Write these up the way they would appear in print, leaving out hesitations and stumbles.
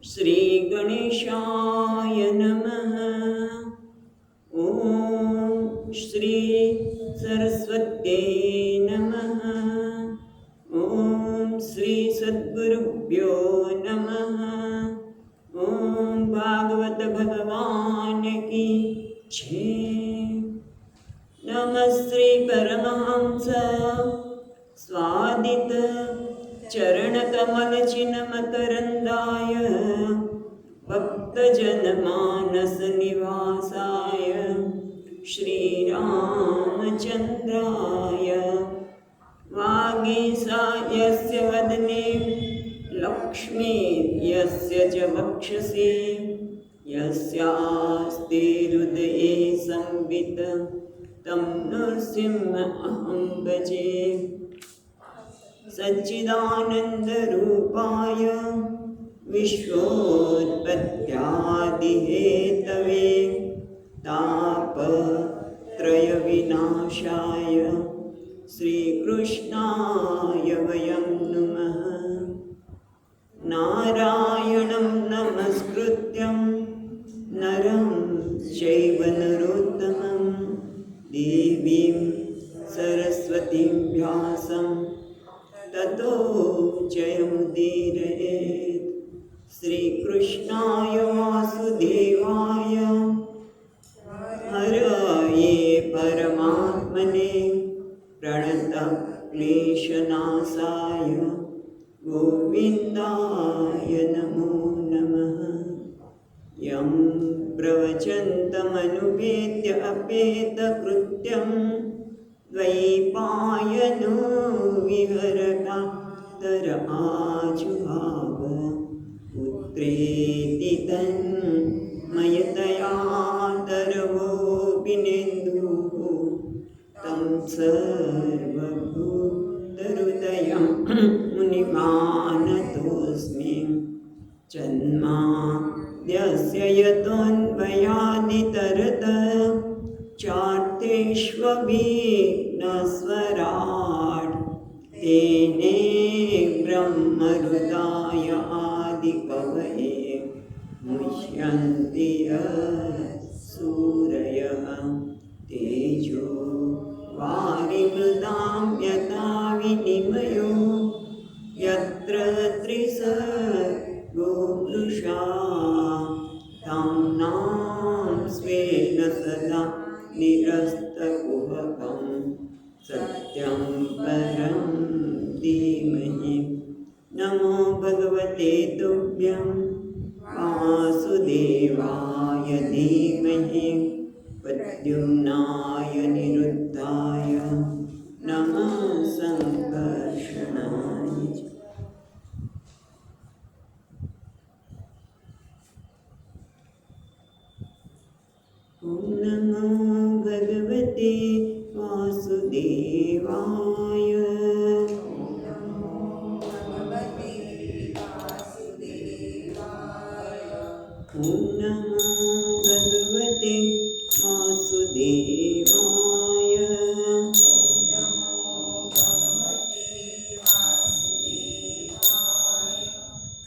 श्री गणेशाय नमः। ओम श्री सरस्वत्यै नमः। ओम श्री सद्गुरुभ्यो नमः। ओम भागवत भगवान की जय। नमस्ते परमहंस स्वादित चरणकमल चिन्मकरन्दाय भक्तजनमानस निवासाय श्रीरामचन्द्राय वागीशायस्य वदने लक्ष्मी यस्य च वक्षसि यस्यास्ति हृदये संवित् तं नृसिंहमहं भजे। सच्चिदानन्दरूपाय विश्वोत्पत्त्यादिहेतवे तापत्रयविनाशाय श्रीकृष्णाय वयं नमः। नारायणं नमस्कृत्यं नरं चैव नरोत्तमं देवीं सरस्वतीं व्यासं ततो जयमुदीरयेत्। श्रीकृष्णाय वासुदेवाय हरये परमात्मने प्रणतक्लेशनाशाय गोविन्दाय नमो नमः। यं प्रवचन्तमनुपेत्य अपेतकृत्यं द्वैपायनो विहरणातर आजुहाव पुत्रेति तन्मयतया तरवोऽपिनेन्दुः तं सर्वभूतहृदयं मुनिमानतोऽस्मि। जन्माद्यस्य यतोऽन्वयादितरत चार्तेष्वभिघ्नस्वराट् तेने ब्रह्महृदाय आदिकवये मुह्यन्ति सूरयः तेजो वारिमृदां यथा विनिमयो यत्र त्रिसर्गो मृषा तं नाम स्वेन सदा निरस्तकुहकं सत्यं परं धीमहि। नमो भगवते तुभ्यं वासुदेवाय धीमहि प्रद्युम्नाय निरुद्धाय नमः संकर्षणाय च। ॐ नमो भगवते वासुदेवाय। ॐ नमो भगवते वासुदेवाय।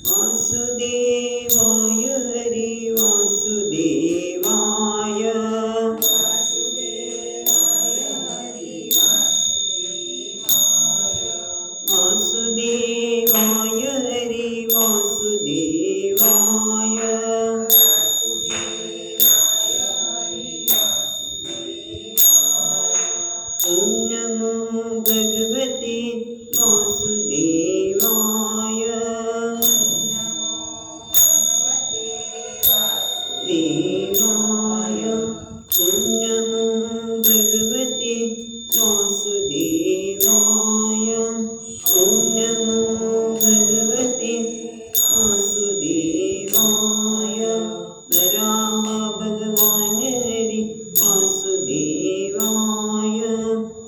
वासुदेवाय हरि वासुदेवाय। वासुदेवाय हरि वासुदेवाय। ॐ नमो भगवते वासुदेवाय। देवाय ॐ नमो भगवते वासुदेवाय। ॐ नमो भगवते वासुदेवाय। वराह भगवान हरि वासुदेवाय।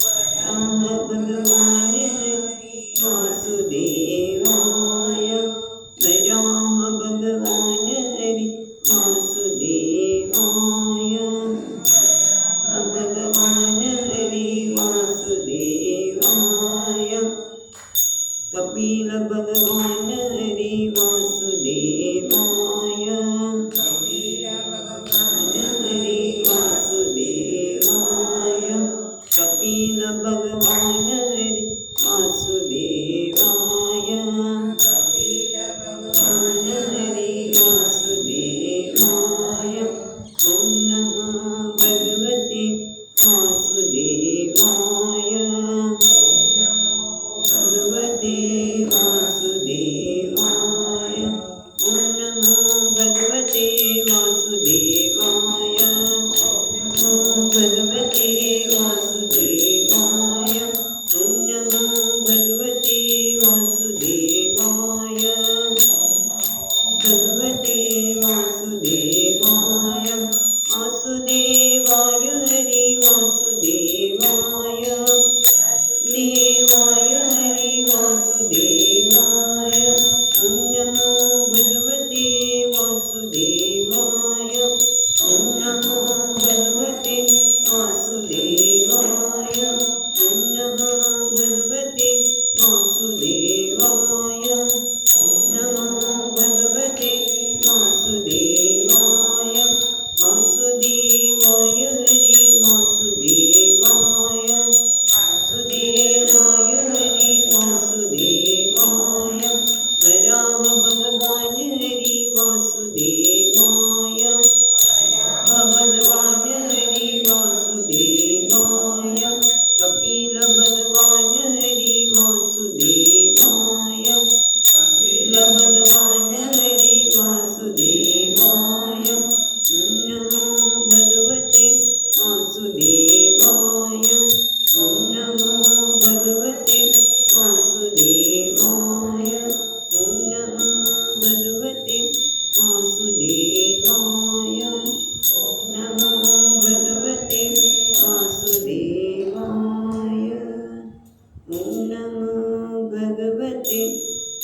वराह भगवान हरि वासुदेवाय। वराह भगवान हरि वासुदेवाय। भगवान हरि वासुदेवाय। कपिल भगवान हरि वासुदेवाय।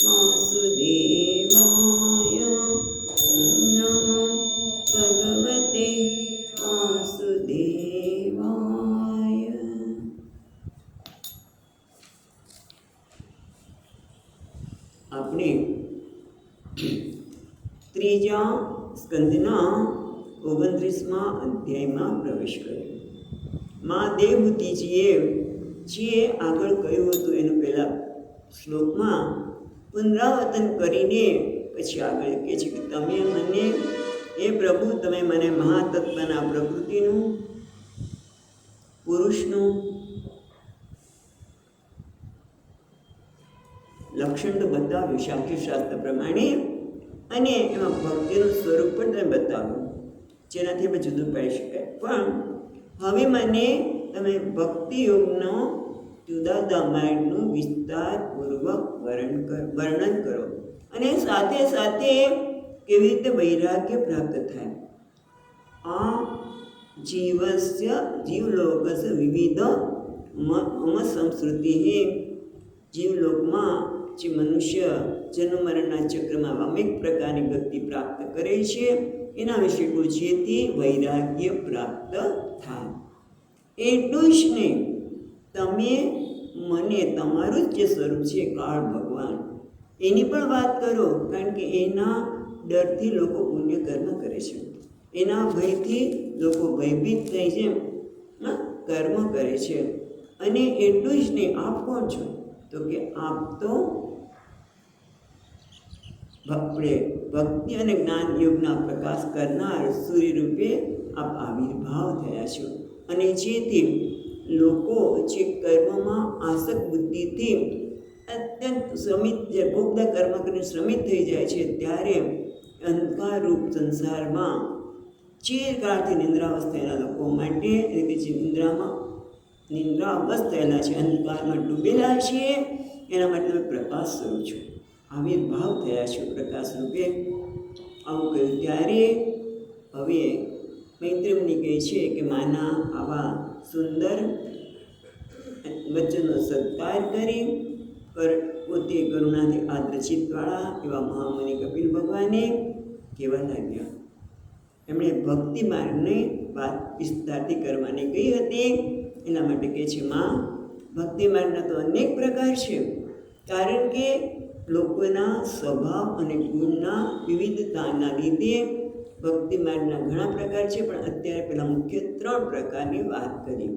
વાસુદેવાય. નમો ભગવતે વાસુદેવાય. આપણે ત્રીજા સ્કંદના 29મા અધ્યાયમાં પ્રવેશ કર્યો. મા દેવહૂતિજીએ જે આગળ કહ્યું હતું એનું પહેલા શ્લોકમાં પુનરાવર્તન કરીને પછી આગળ કહે છે કે તમે મને, એ પ્રભુ તમે મને મહાતત્વના પ્રકૃતિનું, પુરુષનું લક્ષણ તો બતાવ્યું સાંખ્યશાસ્ત્ર પ્રમાણે, અને એમાં ભક્તિનું સ્વરૂપ પણ તમે બતાવ્યું, જેનાથી અમે જુદું પાડી શકાય. પણ હવે મને તમે ભક્તિ યોગનો જુદા જુદા માર્ગનું વિસ્તારપૂર્વક વર્ણન કરો, અને સાથે સાથે કેવી રીતે વૈરાગ્ય પ્રાપ્ત થાય. આ જીવલોકસ્ય વિવિધ સંસ્કૃતિ. જીવલોકમાં જે મનુષ્ય જન્મ મરણના ચક્રમાં અનેક પ્રકારની ગતિ પ્રાપ્ત કરે છે એના વિશે કોઈ જેથી વૈરાગ્ય પ્રાપ્ત થાય. એટલું જ નહીં, તમે મને તમારું જ જે સ્વરૂપ છે કાળ ભગવાન એની પણ વાત કરો, કારણ કે એના ડરથી લોકો પુણ્ય કર્મ કરે છે, એના ભયથી લોકો ભયભીત થઈ છે, કર્મ કરે છે. અને એટલું જ નહીં, આપ કોણ છો? તો કે આપ તો ભક્તિ અને જ્ઞાન યોગના પ્રકાશ કરનાર સૂર્ય રૂપે આપ આવિર્ભાવ થયા છો. અને જેથી લોકો જે કર્મમાં આસક્ત બુદ્ધિથી અત્યંત શ્રમિત, જે ભોગતા કર્મ કરીને શ્રમિત થઈ જાય છે, ત્યારે અંધકારરૂપ સંસારમાં ચિરકાળથી નિંદ્રાવસ્થ થયેલા લોકો માટે, એટલે જે નિંદ્રાવસ્થ થયેલા છે, અંધકારમાં ડૂબેલા છે, એના માટે તમે પ્રકાશ સ્વરૂપ છો, આવિર્ભાવ થયા છો પ્રકાશ રૂપે. આવું કહ્યું ત્યારે હવે મૈત્રીમુનિ કહે છે કે માના આવા સુંદર વચનનો સત્કાર કરી પોતે કરુણાથી આદ્રચિતવાળા એવા મહામુનિ કપિલ ભગવાને કહેવા લાગ્યા. એમણે ભક્તિ માર્ગની વાત વિસ્તારથી કરવાની કહી હતી. એના માટે કહે છે, માં ભક્તિ માર્ગના તો અનેક પ્રકાર છે, કારણ કે લોકોના સ્વભાવ અને ગુણના વિવિધતાના લીધે ભક્તિ માર્ગના ઘણા પ્રકાર છે. પણ અત્યારે પેલા મુખ્ય 3 પ્રકારની વાત કરી.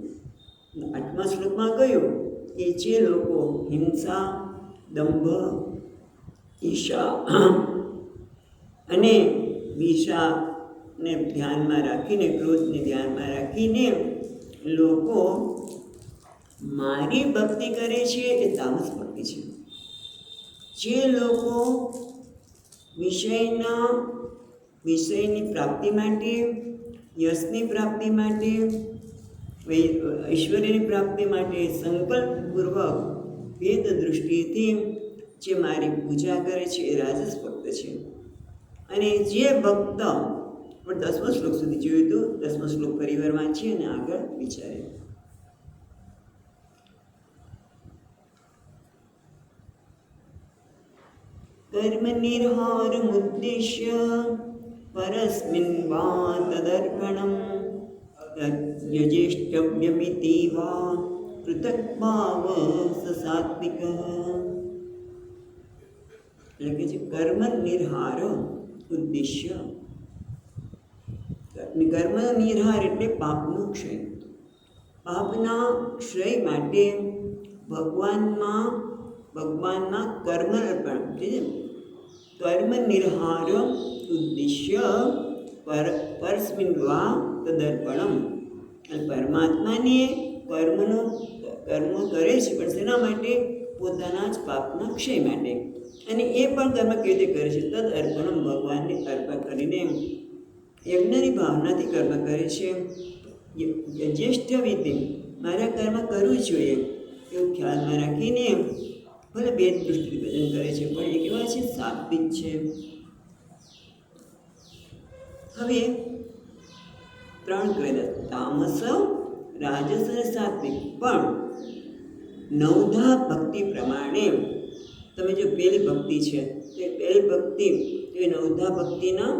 8મા શ્લોકમાં કહ્યું કે જે લોકો હિંસા, દંભ, ઈર્ષા અને વિષાને ધ્યાનમાં રાખીને, ક્રોધને ધ્યાનમાં રાખીને લોકો મારી ભક્તિ કરે છે એ તામસ ભક્તિ છે. જે લોકો વિષયની પ્રાપ્તિ માટે, યશની પ્રાપ્તિ માટે, ઐશ્વર્યની પ્રાપ્તિ માટે સંકલ્પપૂર્વક ભેદ દૃષ્ટિથી જે મારી પૂજા કરે છે એ રાજસ ભક્ત છે. અને જે ભક્ત, પણ 10મો શ્લોક સુધી જોયું હતું, 10મો શ્લોક પરિવાર વાંચીએ અને આગળ વિચારે. કર્મ નિર્હાર મુદ્દેશ્ય પરસ્મિન વા તદર્પણમ યજેષ્ટવ્યમિતિ વા પૃથક ભાવ સાત્વિક. એટલે કે છે કર્મ નિર્હાર ઉદ્દેશ્ય. કર્મ નિર્હાર એટલે પાપનો ક્ષય. પાપના ક્ષય માટે ભગવાનમાં કર્મ અર્પણ. કર્મ નિર્હાર ઉદ્દેશ્ય પરસ્મિન વા તદર્પણમ. પરમાત્માને કર્મ કરે છે, પણ શેના માટે? પોતાના જ પાપના ક્ષય માટે. અને એ પણ કર્મ કેવી રીતે કરે છે? તદ અર્પણમ, ભગવાનને અર્પણ કરીને યજ્ઞની ભાવનાથી કર્મ કરે છે. જ્યેષ્ઠ વિધિ, મારા કર્મ કરવું જોઈએ એવું ખ્યાલમાં રાખીને ભલે ભેદ દૃષ્ટિ ભજન કરે છે, પણ એ કેવા છે? સાત્વિક છે. હવે 3 કહ્યા, તામસ, રાજસ અને સાત્વિક. પણ 9ધા ભક્તિ પ્રમાણે તમે જો પહેલી ભક્તિ છે તો એ પહેલી ભક્તિ તો એ નવધા ભક્તિના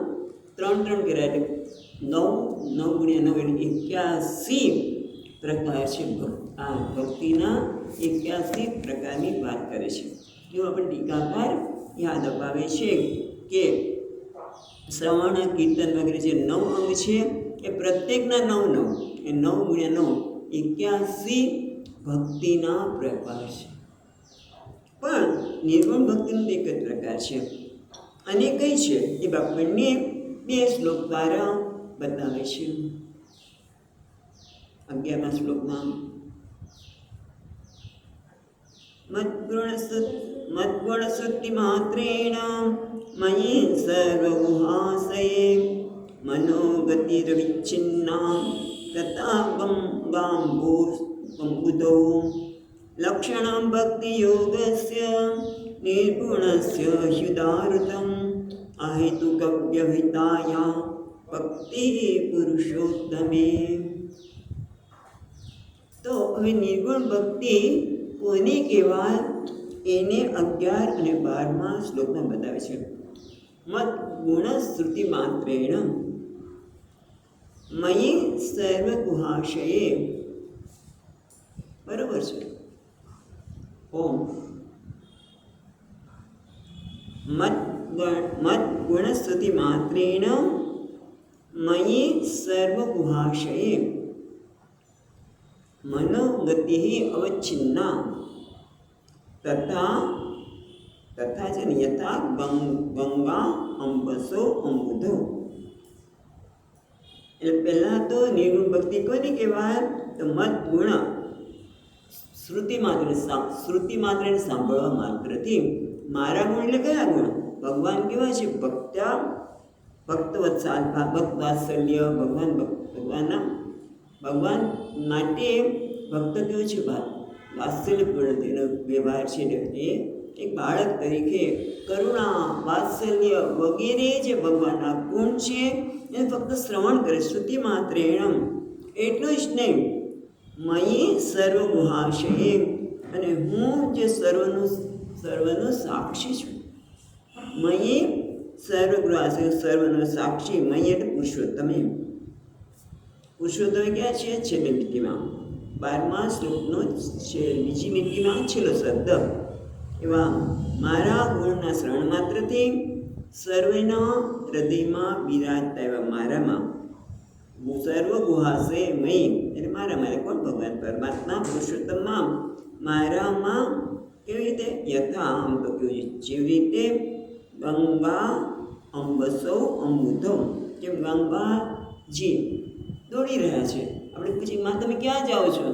3 કર્યા એટલે 9 × 9 એટલે 81 પ્રકાર છે. આ ભક્તિના 81 પ્રકારની વાત કરે છે. જો આપણે ટીકાકાર યાદ અપાવે છે કે શ્રવણ કીર્તન વગેરે જે 9 અંગ છે એ પ્રત્યેકના 9 એ 9 × 9 81 ભક્તિના પ્રકાર છે. પણ નિર્ગુણ ભક્તિનો એક જ પ્રકાર છે અને કઈ છે એ આપણને 2 શ્લોક દ્વારા બતાવે છે. 11મા શ્લોકમાં મદ્ગુણ શ્રુતિ માત્રેણ મયી સર્વગુહાશયે મનોગતિરવિચ્છિન્ના તથા ગંગાંબુદો લક્ષણં ભક્તિ યોગસ્ય નિર્ગુણસ્ય હ્યુદારતમ અહેતુકવ્યવહિતાયા ભક્તિ પુરુષોત્તમે. તો હવે નિર્ગુણ ભક્તિ કોને કહેવાય એને 11 અને 12મા શ્લોકમાં બતાવે છે. મત ગુણ શ્રુતિ માત્રેણ મયી સર્વ ગુહાશયે. બરોબર છે. ઓમ મત ગુણ શ્રુતિ માત્રેણ મયી સર્વ ગુહાશયે મનોગતિ અવચ્છિન્ના તથા છે યથા ગંગા અંબસો અંબુધો. એટલે પહેલા તો નિર્ગુણ ભક્તિ કોને કહેવાય તો મત ગુણ શ્રુતિ માત્ર સાંભળવા માત્રથી મારા ગુણ એટલે કયા ગુણ? ભગવાન કેવા છે? ભક્તવત્સલ ભક્ત વાત્સલ્ય ભગવાન માટે ભક્ત કેવો છે? વાત્સલ્યપૂર્ણ તેનો વ્યવહાર છે. એ એક બાળક તરીકે કરુણા વાત્સલ્ય વગેરે જે ભગવાનના ગુણ છે એને ફક્ત શ્રવણ કરે. શ્રુતિ માત્રેણ એટલું જ નહીં, મયી સર્વ ગુહાશયે અને હું જે સર્વનો સાક્ષી છું. મયી સર્વ ગુહાશય સર્વનો સાક્ષી. મયી એટલે પુરુષોત્તમે. પુરુષોત્તમે ક્યાં છે? છેલ્લી લીટીમાં 12મા શ્લોકનો બીજી લીટીમાં છેલ્લો શબ્દ. એવા મારા ગુણના શ્રવણ માત્રથી સર્વેના હૃદયમાં બિરાજતા એવા મારામાં સર્વ ગુહાશે મય એટલે મારા કોણ? ભગવાન પરમાત્મા પુરુષોત્તમમાં મારામાં કેવી રીતે? યથા આમ તો કેવું જેવી રીતે ગંગા અંબસો અંબુધો, જેમ ગંગાજી દોડી રહ્યા છે. આપણે પૂછીએ માં તમે ક્યાં જાઓ છો?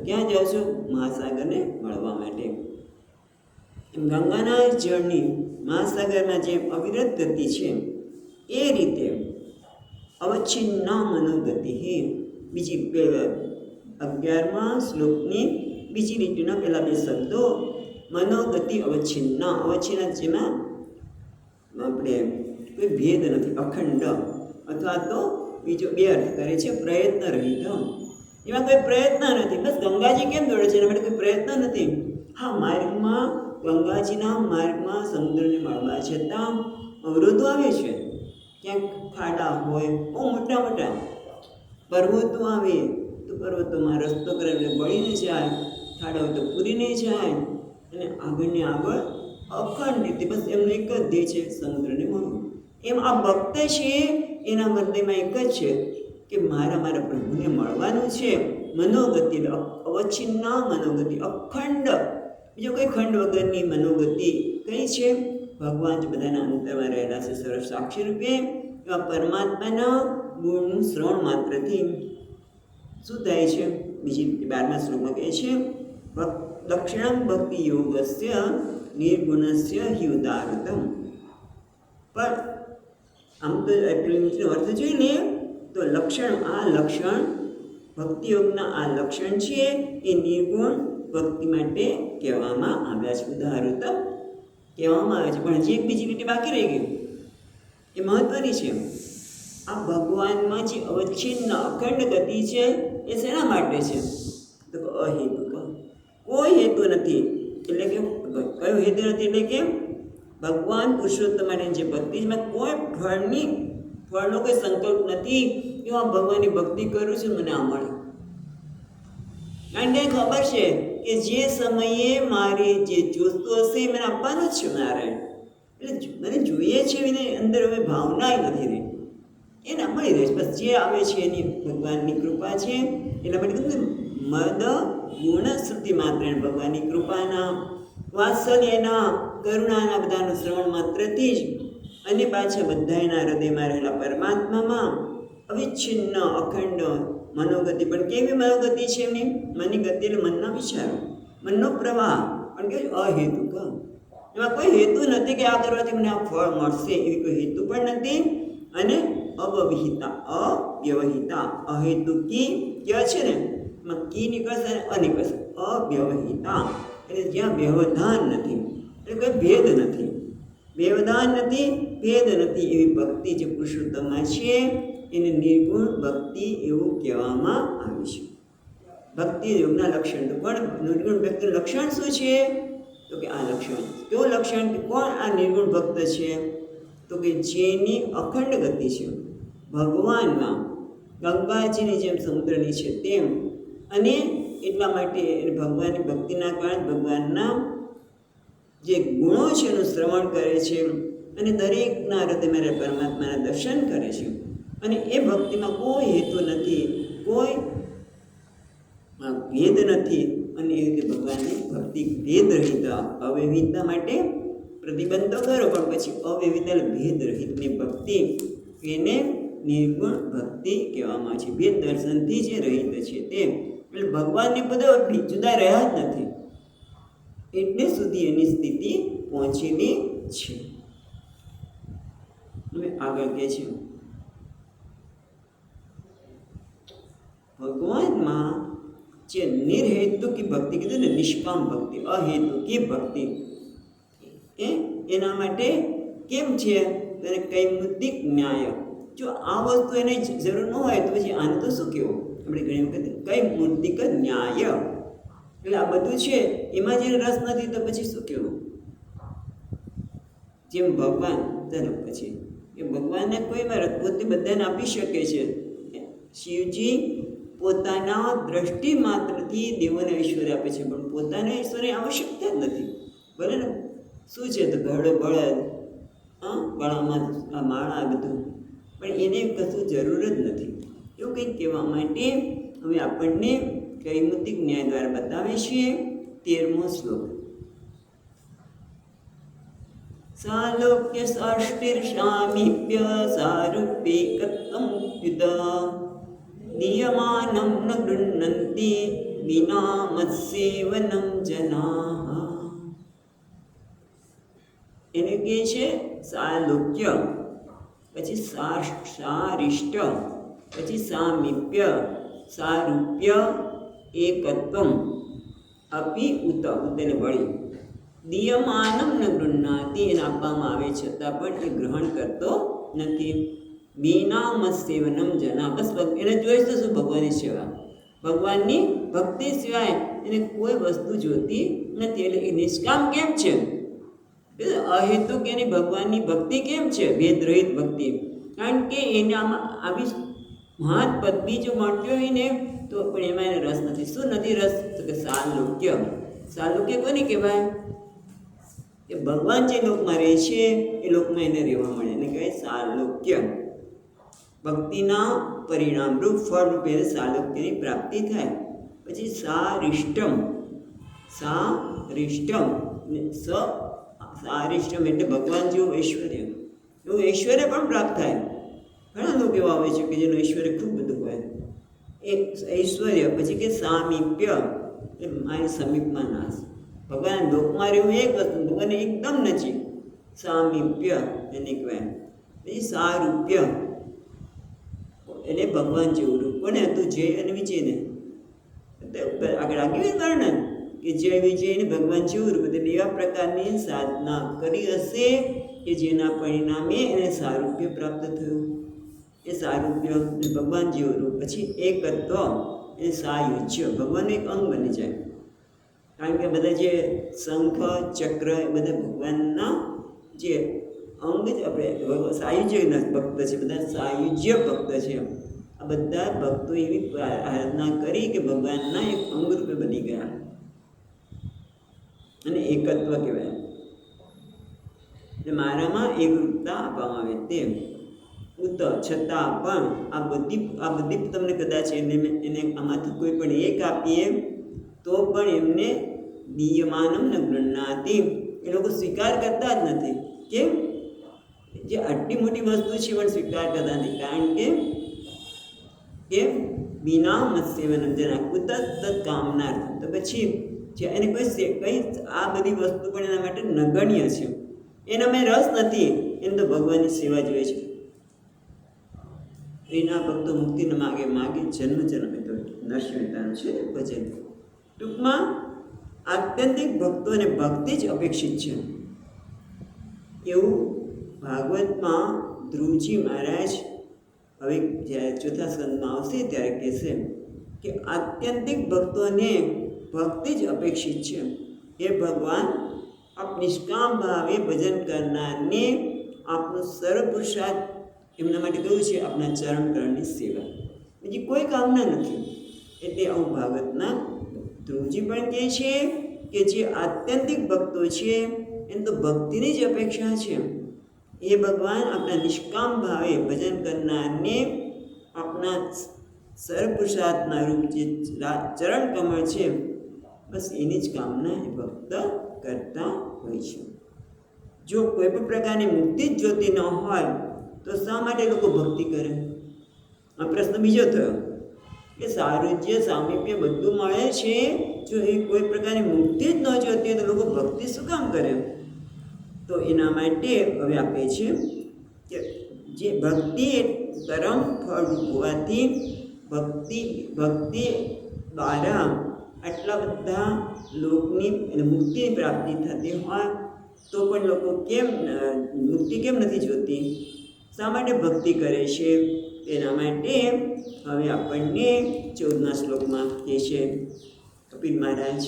ક્યાં જાઓ છો? મહાસાગરને મળવા માટે. એમ ગંગાના જળની મહાસાગરમાં જેમ અવિરત ગતિ છે એ રીતે અવચ્છિન્ન મનોગતિ. બીજી 11મા શ્લોકની બીજી લીટીના પહેલા 2 શબ્દો મનોગતિ અવચ્છિન્ન. જેમાં આપણે કોઈ ભેદ નથી, અખંડ. અથવા તો બીજો 2 અર્થ કરે છે, પ્રયત્ન રહિત. એમાં કોઈ પ્રયત્ન નથી. બસ ગંગાજી કેમ દોડે છે? એના માટે કોઈ પ્રયત્ન નથી. હા, માર્ગમાં ગંગાજીના માર્ગમાં સમુદ્રને મળવા છતાં અવરોધો આવે છે. ક્યાંક ખાડા હોય, બહુ મોટા મોટા પર્વતો આવે તો પર્વતોમાં રસ્તો કરીને બળીને જાય, ખાડા હોય તો પૂરીને જાય અને આગળને આગળ અખંડ રીતે બસ એમનો એક જ ધ્યેય છે, સમુદ્રને મળવું. એમ આ ભક્ત છે એના હૃદયમાં એક જ છે કે મારા પ્રભુને મળવાનું છે. મનોગતિ અવચ્છિન્ન મનોગતિ, અખંડ. બીજો કોઈ ખંડ વગરની મનોગતિ કઈ છે? ભગવાન જ બધાના અંતરમાં રહેલા છે સર્વ સાક્ષી રૂપે. એવા પરમાત્માના ગુણનું શ્રવણ માત્રથી શું થાય છે? બીજી 12મા શ્લોકમાં કહે છે લક્ષણમ ભક્તિ યોગસ્ય નિર્ગુણસ્ય હ્યુદારતમ. પણ આમ તો એપ્રિલનો અર્થ જોઈ લે તો લક્ષણ ભક્તિયોગના આ લક્ષણ છે એ નિર્ગુણ ભક્તિ માટે કહેવામાં આવ્યા છે. ઉદાહરણતમ કહેવામાં આવે છે. પણ હજી એક બીજી લીટી બાકી રહી ગઈ, એ મહત્વની છે. આ ભગવાનમાં જે અવચ્છિન્ન અખંડ ગતિ છે એ શેના માટે છે? તો અહેતુક, કોઈ હેતુ નથી. એટલે કે કયો હેતુ નથી એટલે કે ભગવાન પુરુષોત્તમ જે ભક્તિ છે કોઈ ફળનો કોઈ સંકલ્પ નથી કે હું ભગવાનની ભક્તિ કરું છું મને આ મળે. કારણ કે ખબર છે કે જે સમયે મારે જે જોતું હશે એ મને આપવાનું જ છે નારાયણ. એટલે મને જોઈએ છે એને અંદર હવે ભાવના નથી રહી, એને મળી રહેશે. બસ જે આવે છે એની ભગવાનની કૃપા છે. એટલા માટે કીધું મદ ગુણ શ્રુતિ માત્ર ભગવાનની કૃપાના વાત્સલ્યના કરુણાના બધાનું શ્રવણ માત્રથી જ અને પાછા બધાના હૃદયમાં રહેલા પરમાત્મામાં અવિચ્છિન્ન અખંડ મનોગતિ. પણ કેવી મનોગતિ છે એમની? મનની ગતિ એટલે મનના વિચારો, મનનો પ્રવાહ. પણ કેવું અહેતુક, એમાં કોઈ હેતુ નથી કે આ કરવાથી મને આ ફળ મળશે, એવી કોઈ હેતુ પણ નથી. અને અવ્યવહિતા, અવ્યવહિતા, અહેતુકી ક્યાં છે ને એમાં કી નીકળશે અને અનિકળશે. અવ્યવહિતા એટલે જ્યાં વ્યવધાન નથી, એટલે કોઈ ભેદ નથી, વ્યવધાન નથી, ભેદ નથી એવી ભક્તિ જે પુરુષોત્તમમાં છે એને નિર્ગુણ ભક્તિ એવું કહેવામાં આવે છે. ભક્તિ યોગના લક્ષણ તો પણ નિર્ગુણ ભક્તિનું લક્ષણ શું છે? તો કે આ લક્ષણ કેવું લક્ષણ? કોણ આ નિર્ગુણ ભક્ત છે? તો કે જેની અખંડ ગતિ છે ભગવાનમાં, ગંગાજીની જેમ સમુદ્રની છે તેમ. અને એટલા માટે ભગવાનની ભક્તિના કારણે ભગવાનના જે ગુણો છે એનું શ્રવણ કરે છે અને દરેકના હૃદયમાં પરમાત્માના દર્શન કરે છે. અને એ ભક્તિમાં કોઈ હેતુ નથી, કોઈ ભેદ નથી. અને એ રીતે ભગવાનની ભક્તિ ભેદ રહિત, અવ્યવહિતતા માટે પ્રતિબંધ તો કરો, પણ પછી અવ્યવહિત ભેદ રહિતની ભક્તિ એને નિર્ગુણ ભક્તિ કહેવામાં છે. ભેદ દર્શનથી જે રહિત છે તે, એટલે ભગવાનની બધા જુદા રહ્યા જ નથી એટલે સુધી એની સ્થિતિ પહોંચેલી છે. હવે આગળ કહે છે ભગવાનમાં જે નિર્હેતુકી ભક્તિ કીધું ને, નિષ્કામ ભક્તિ, અહેતુકી ભક્તિ, એના માટે કેમ છે? તેને કૈમુતિક ન્યાય. જો આ વસ્તુ એને જરૂર ન હોય તો પછી આને તો શું કહેવું? આપણે ઘણી વખત કૈમુતિક ન્યાય એટલે આ બધું છે એમાં જેને રસ નથી તો પછી શું કહેવું? જેમ ભગવાન તરફ પછી એ ભગવાનને કોઈ વાર પોતે બધાને આપી શકે છે. શિવજી પોતાના દ્રષ્ટિ માત્રથી દેવોને ઐશ્વર્ય આપે છે, પણ પોતાને ઐશ્વર્ય આવશ્યકતા જ નથી. ભલે ને શું છે તો ઘડો બળદ, ગળામાં આ માળા બધું, પણ એને કશું જરૂર જ નથી. એવું કંઈક કહેવા માટે હવે આપણને કૈમુતિક ન્યાય દ્વારા બતાવે છે. 13મો શ્લોક. સાલોક્ય સાષ્ટિર્ષામીપ્ય સારૂપ્યેકત્વં યુતા નિયમાનં ન ગૃહ્ણન્તિ વિના મત્સેવનં જનાઃ. એને કહે છે સાલોક્ય, પછી સારિષ્ટ, પછી સામીપ્ય, સારૂપ્ય એકત્વમ અપી ઉત, તેને વળી દીયમાનમ ન ગૃહ્ણાતિ, એને આપવામાં આવે છતાં પણ એ ગ્રહણ કરતો નથી. વિના મત્સેવનમ જના, બસ એને જોઈશે શું? ભગવાનની સેવા, ભગવાનની ભક્તિ સિવાય એને કોઈ વસ્તુ જોતી નથી. એટલે એ નિષ્કામ કેમ છે? અહેતુક એની ભગવાનની ભક્તિ કેમ છે? ભેદરહિત ભક્તિ. કારણ કે એને આમાં આવી મહાન પદવી જો મળતી હોય ને તો પણ એમાં એને રસ નથી. શું નથી રસ? તો કે સાલોક્ય. સાલોક્ય કોને કહેવાય? કે ભગવાન જે લોકમાં રહે છે એ લોકમાં એને રહેવા મળે, એને કહેવાય સાલોક્ય. ભક્તિના પરિણામરૂપ ફળરૂપે સાલોક્યની પ્રાપ્તિ થાય. પછી સારિષ્ટમ, સારિષ્ટમ, સારિષ્ટમ એટલે ભગવાન જેવું ઐશ્વર્ય, એવું ઐશ્વર્ય પણ પ્રાપ્ત થાય. ઘણા લોકો એવા હોય છે કે જેનું ઐશ્વર્ય ખૂબ બધું હોય, એ ઐશ્વર્ય. પછી કે સામીપ્ય એટલે મારી સમીપમાં નાશ, ભગવાન લોકમાં રહેવું એક વસ્તુ, ભગવાનને એકદમ નજીક, સામીપ્ય એને કહેવાય. પછી સારૂપ્ય એટલે ભગવાન જેવું રૂપ. કોને હતું? જય અને વિજયને. આગળ આવ્યું વર્ણન કે જય વિજયને ભગવાન જેવું રૂપ, એટલે એવા પ્રકારની સાધના કરી હશે કે જેના પરિણામે એને સારૂપ્ય પ્રાપ્ત થયું. એ સારૂપ્ય ભગવાન જેવું રૂપ. પછી એકત્વ એ સાયુજ્ય, ભગવાનનું એક અંગ બની જાય. કારણ કે બધા જે શંખ ચક્ર એ બધા ભગવાનના જે અંગ જ આપણે સાયુજ્યના ભક્ત છે, બધા સાયુજ્ય ભક્ત છે. આ બધા ભક્તો એવી આરાધના કરી કે ભગવાનના એક અંગરૂપે બની ગયા અને એકત્વ કહેવાય. એટલે મારામાં એકરૂપતા આપવામાં આવે તેમ ઉત છતાં પણ આ બધી તમને કદાચ એને આમાંથી કોઈ પણ એક આપીએ તો પણ એમને દીયમાનમ ન ગૃહ્ણાતિ, એ લોકો સ્વીકાર કરતા જ નથી. કેમ? જે આટલી મોટી વસ્તુ છે પણ સ્વીકાર કરતા નથી. કારણ કે બિના મત્સ્યવનમ જેના કુત કામનાર્થ. તો પછી જે એને કઈ આ બધી વસ્તુ પણ એના માટે નગણ્ય છે, એનામાં રસ નથી. એને તો ભગવાનની સેવા જોઈએ છે. એના ભક્તો મુક્તિ ન માગે જન્મ તો નરસિંહતાનું છે ભજન. ટૂંકમાં આત્યંતિક ભક્તોને ભક્તિ જ અપેક્ષિત છે એવું ભાગવતમાં ધ્રુવજી મહારાજ હવે જ્યારે ચોથા સ્કંદમાં આવશે ત્યારે કહેશે કે આત્યંતિક ભક્તોને ભક્તિ જ અપેક્ષિત છે. એ ભગવાન આપ નિષ્કામ ભાવે ભજન કરનારને આપનું સર્વ પુરુષાર્થ એમના માટે કહ્યું છે આપના ચરણકરણની સેવા, બીજી કોઈ કામના નથી. એટલે આવું ભાગવતના ધ્રુવજી પણ કહે છે કે જે આત્યંતિક ભક્તો છે એને તો ભક્તિની જ અપેક્ષા છે. એ ભગવાન આપણા નિષ્કામ ભાવે ભજન કરનારને આપણા સર્વપુરુષાર્થના રૂપ જે ચરણ કમળ છે બસ એની જ કામના એ ભક્ત કરતા હોય છે. જો કોઈ પણ પ્રકારની મુક્તિ જ જોતી ન હોય તો શા માટે લોકો ભક્તિ કરે? આ પ્રશ્ન બીજો થયો કે સારુજ્ય સામીપ્ય બધું મળે છે, જો એ કોઈ પ્રકારની મુક્તિ જ ન જોતી હોય તો લોકો ભક્તિ શું કામ કરે? તો એના માટે હવે આપે છે કે જે ભક્તિ પરમ ફળ હોવાથી ભક્તિ દ્વારા આટલા બધા લોકની મુક્તિની પ્રાપ્તિ થતી હોય તો પણ લોકો મુક્તિ કેમ નથી જોતી? શા માટે ભક્તિ કરે છે? તેના માટે હવે આપણને 14મા શ્લોકમાં કહે છે કપિલ મહારાજ,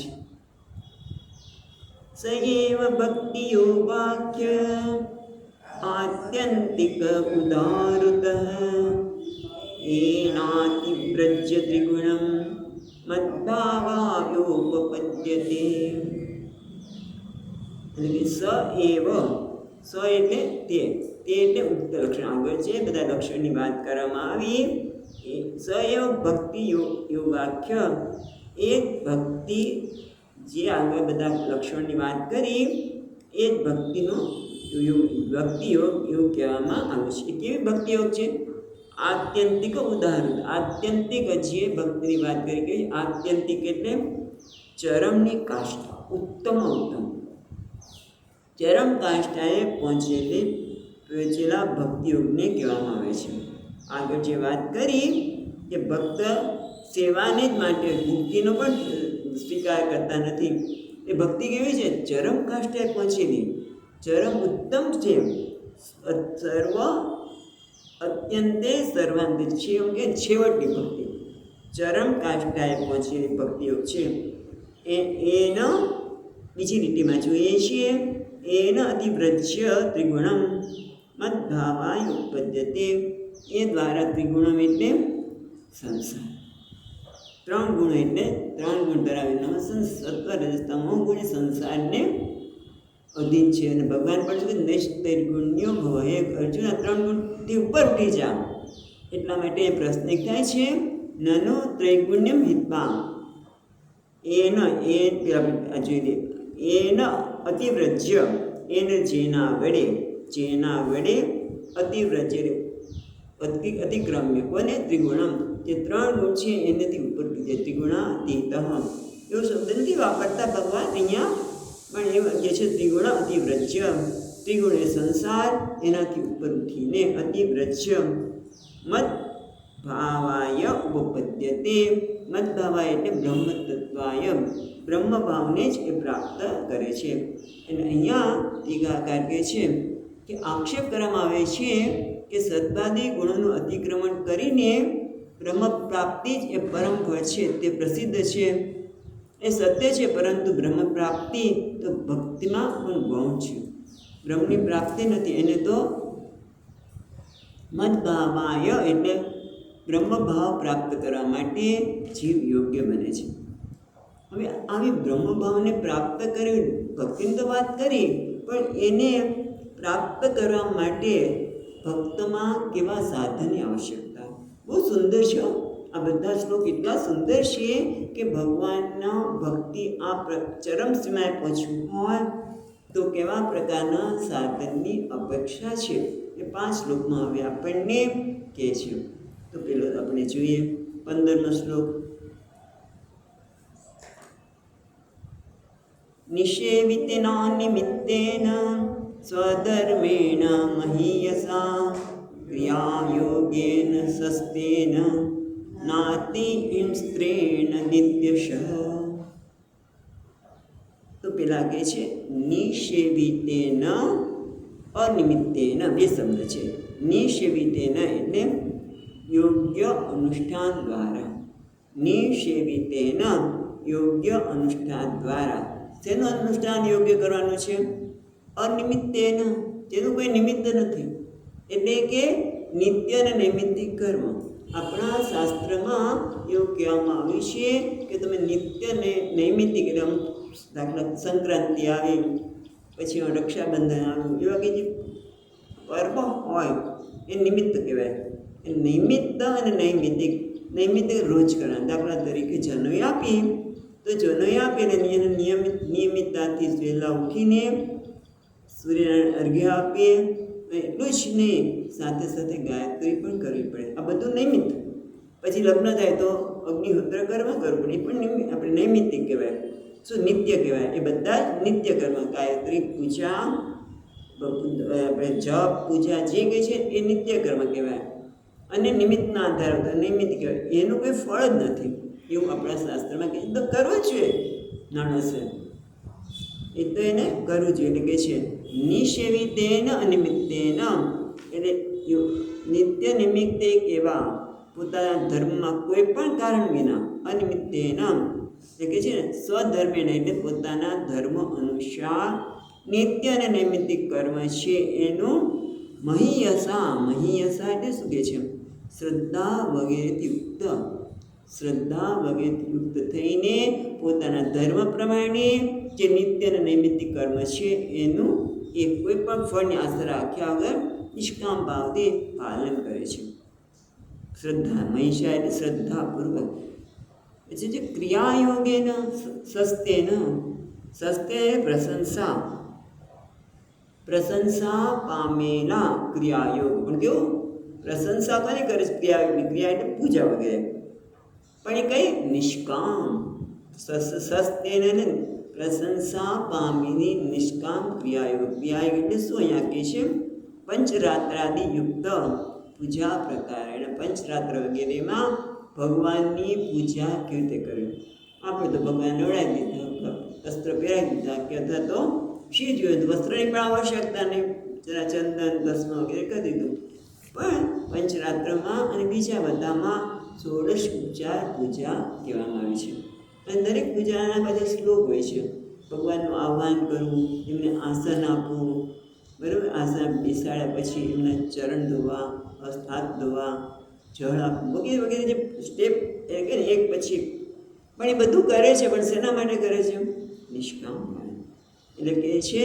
સએવ ભક્તિ યોગાખ્ય આત્યંતિક ઉદારુતઃ એનાતિ વ્રજ્ય ત્રિગુણમ મદ્ભાવાયોપપદ્યતે. એટલે કે સ એટલે તે એટલે ઉક્ત લક્ષણ આગળ છે, બધા લક્ષણની વાત કરવામાં આવી. સ એવ ભક્તિ યોગાખ્ય, એ ભક્તિ જે આગળ બધા લક્ષણની વાત કરી એ જ ભક્તિનો ભક્તિ યોગ એવું કહેવામાં આવે છે. એ કેવી ભક્તિ યોગ છે? આત્યંતિક ઉદાહરણ. આત્યંતિક જે ભક્તિની વાત કરી કે આત્યંતિક એટલે ચરમની કાષ્ઠા, ઉત્તમ ચરમ કાષ્ઠાએ પહોંચેલા ભક્તિ યોગને કહેવામાં આવે છે. આગળ જે વાત કરી કે ભક્ત સેવાને જ માટે મુક્તિનો પણ સ્વીકાર કરતા નથી. એ ભક્તિ કેવી છે? ચરમ કાષ્ઠાએ પહોંચેલી, ચરમ ઉત્તમ છે, અત્યંતે સર્વાંતે છે એમ કે છેવટની ભક્તિ, ચરમ કાષ્ઠાએ પહોંચેલી ભક્તિઓ છે. એનો બીજી લીટીમાં જોઈએ છીએ, એના અતિવ્રજ્ય ત્રિગુણમ મદ્ભાવાય ઉપપદ્યતે. એ દ્વારા ત્રિગુણમ એટલે સંસાર, 3 ગુણ એટલે 3 ગુણ ધરાવેલા સત્વ રજસ તમો ગુણ સંસારને અધીન છે. અને ભગવાન પણ શું નૈષ્ઠૈર્ગુણ્યો ભવ, હે અર્જુન આ 3 ગુણથી ઉપર ઉઠી જા. એટલા માટે એ પ્રશ્ન થાય છે નનો ત્રૈગુણ્યમ હિત્વા, એના અતિવ્રજ્ય, એને જેના વડે અતિવ્રજ્ય અતિક્રમ્ય કોને? ત્રિગુણમ. જે 3 ગુણ છે એનાથી ઉપર ઉઠી ત્રિગુણાતીત. એવો શબ્દ નથી વાપરતા ભગવાન અહીંયા, પણ એ કહે છે ત્રિગુણ અતિવ્રજ્ય. ત્રિગુણ એ સંસાર, એનાથી ઉપર ઉઠીને અતિવ્રજ્ય મદ ભાવાય ઉપપદ્યતે. મદ ભાવાય એટલે બ્રહ્મ તત્વાય, બ્રહ્મ ભાવને જ એ પ્રાપ્ત કરે છે. અને અહીંયા ટીકાકાર કહે છે કે આક્ષેપ કરવામાં આવે છે કે સત્વાદી ગુણોનું અતિક્રમણ કરીને બ્રહ્મ પ્રાપ્તિ જ એ પરમ ફળ છે, તે પ્રસિદ્ધ છે. એ સત્ય છે, પરંતુ બ્રહ્મ પ્રાપ્તિ તો ભક્તિમાં પણ ગૌણ છે. બ્રહ્મની પ્રાપ્તિ નથી, એને તો મદભાવાય એટલે બ્રહ્મભાવ પ્રાપ્ત કરવા માટે જીવ યોગ્ય બને છે. હવે આવી બ્રહ્મભાવને પ્રાપ્ત કરવી, ભક્તિની તો વાત કરી, પણ એને પ્રાપ્ત કરવા માટે ભક્તમાં કેવા સાધનની આવશ્યકતા? બહુ સુંદર છે. આ બધા શ્લોક એટલા સુંદર છે કે ભગવાનના ભક્તિ આ ચરમ સીમાએ પહોંચવું હોય તો કેવા પ્રકારના સાધનની અપેક્ષા છે એ 5 શ્લોકમાં હવે આપણને કહે છે. તો પેલો આપણે જોઈએ 15મો શ્લોક. નિષેવિતેન નિમિત્તેન સ્વધર્મેણ મહીયસા ક્રિયાયોગેન સસ્તેન નાતિ ઇન્સ્ત્રેણ નિત્યશ. તો પેલા કહે છે નિષેવિતેન અનિમિત્તેન, 2 શબ્દ છે. નિષેવિતેન એટલે યોગ્ય અનુષ્ઠાન દ્વારા, નિષેવિતેન યોગ્ય અનુષ્ઠાન દ્વારા. શેનું અનુષ્ઠાન યોગ્ય કરવાનું છે? અનિમિત્તેન, તેનું કોઈ નિમિત્ત નથી, એટલે કે નિત્ય અને નૈમિત્તિક કર્મ. આપણા શાસ્ત્રમાં એવું કહેવામાં આવ્યું છે કે તમે નિત્ય ને નૈમિત્તિક, એટલે દાખલા સંક્રાંતિ આવે, પછી રક્ષાબંધન આવ્યું, એવા કે જે પર્વ હોય એ નિમિત્ત કહેવાય. એ નિમિત્ત અને નૈમિત્તિક. નૈમિત્તિક રોજ કરવાના. દાખલા તરીકે જનોઈ આપી તો જનોઈ આપીને નિયમિતતાથી વહેલા ઉઠીને સૂર્યનારાયણ અર્ઘ્ય આપીએ. એટલું જ નહીં, સાથે સાથે ગાયત્રી પણ કરવી પડે. આ બધું નૈમિત્ત. પછી લગ્ન થાય તો અગ્નિહોત્ર કરવા કરવું પડે, એ પણ આપણે નૈમિત્તિક કહેવાય. શું નિત્ય કહેવાય? એ બધા જ નિત્ય કર્મ. ગાયત્રી પૂજા, આપણે જપ પૂજા જે કહે છે એ નિત્ય કર્મ કહેવાય. અને નિમિત્તના આધાર પર નૈમિત્તિક કહેવાય. એનું કોઈ ફળ જ નથી એવું આપણા શાસ્ત્રમાં કહે તો કરવું જોઈએ. માણસે એ તો એને કરવું જોઈએ. એટલે કહે છે નિષેવિતેન અનિમિત્તેન, એટલે નિત્ય નિમિત્તે એવા પોતાના ધર્મમાં કોઈ પણ કારણ વિના, અનિમિત્તેન એટલે કહે છે ને સ્વધર્મેણ એટલે પોતાના ધર્મ અનુસાર નિત્ય અને નૈમિત્તિક કર્મ છે એનું મહીયસા. મહીયસા એટલે શું કહે છે? શ્રદ્ધા વગેરેથી યુક્ત. શ્રદ્ધા વગેરેથી યુક્ત થઈને પોતાના ધર્મ પ્રમાણે જે નિત્ય અને નૈમિત્તિક કર્મ છે એનું એ કોઈ પણ ફળની આશા રાખ્યા વગર નિષ્કામ ભાવથી પાલન કરે છે. શ્રદ્ધા, મહિષા એટલે શ્રદ્ધાપૂર્વક. પછી જે ક્રિયાયોગેન સસ્તેન, સસ્તે પ્રશંસા, પ્રશંસા પામેલા ક્રિયાયોગ. પણ કેવું? પ્રશંસા કોને કરે છે? ક્રિયાયોગની. ક્રિયા એટલે પૂજા વગેરે. પણ એ કઈ? નિષ્કામ. સસ્તેન ને પ્રશંસા પામીની નિષ્કામ ક્રિયાયોગ. ક્રિયાયોગ એટલે શું? અહીંયા કહે છે પંચરાત્રાદિ યુક્ત પૂજા પ્રકારે. પંચરાત્ર વગેરેમાં ભગવાનની પૂજા કેવી રીતે કરવી? આપણે તો ભગવાન નવડાવી દીધા, વસ્ત્ર પહેરાવી દીધા, કે અથવા તો શી જોઈએ તો વસ્ત્રની પણ આવશ્યકતા નહીં, જરા ચંદન ભસ્મ વગેરે કરી દીધું. પણ પંચરાત્રમાં અને બીજા બધામાં 16 ઉપચાર પૂજા કહેવામાં આવી છે. અને દરેક પૂજાના બધા શ્લોક હોય છે. ભગવાનનું આહ્વાન કરવું, એમને આસન આપવું, બરાબર? આસન બેસાડ્યા પછી એમના ચરણ ધોવા, હાથ ધોવા, જળ આપવું વગેરે વગેરે જે સ્ટેપ એ કે એક પછી. પણ એ બધું કરે છે, પણ શેના માટે કરે છે? નિષ્કામ. એટલે કહે છે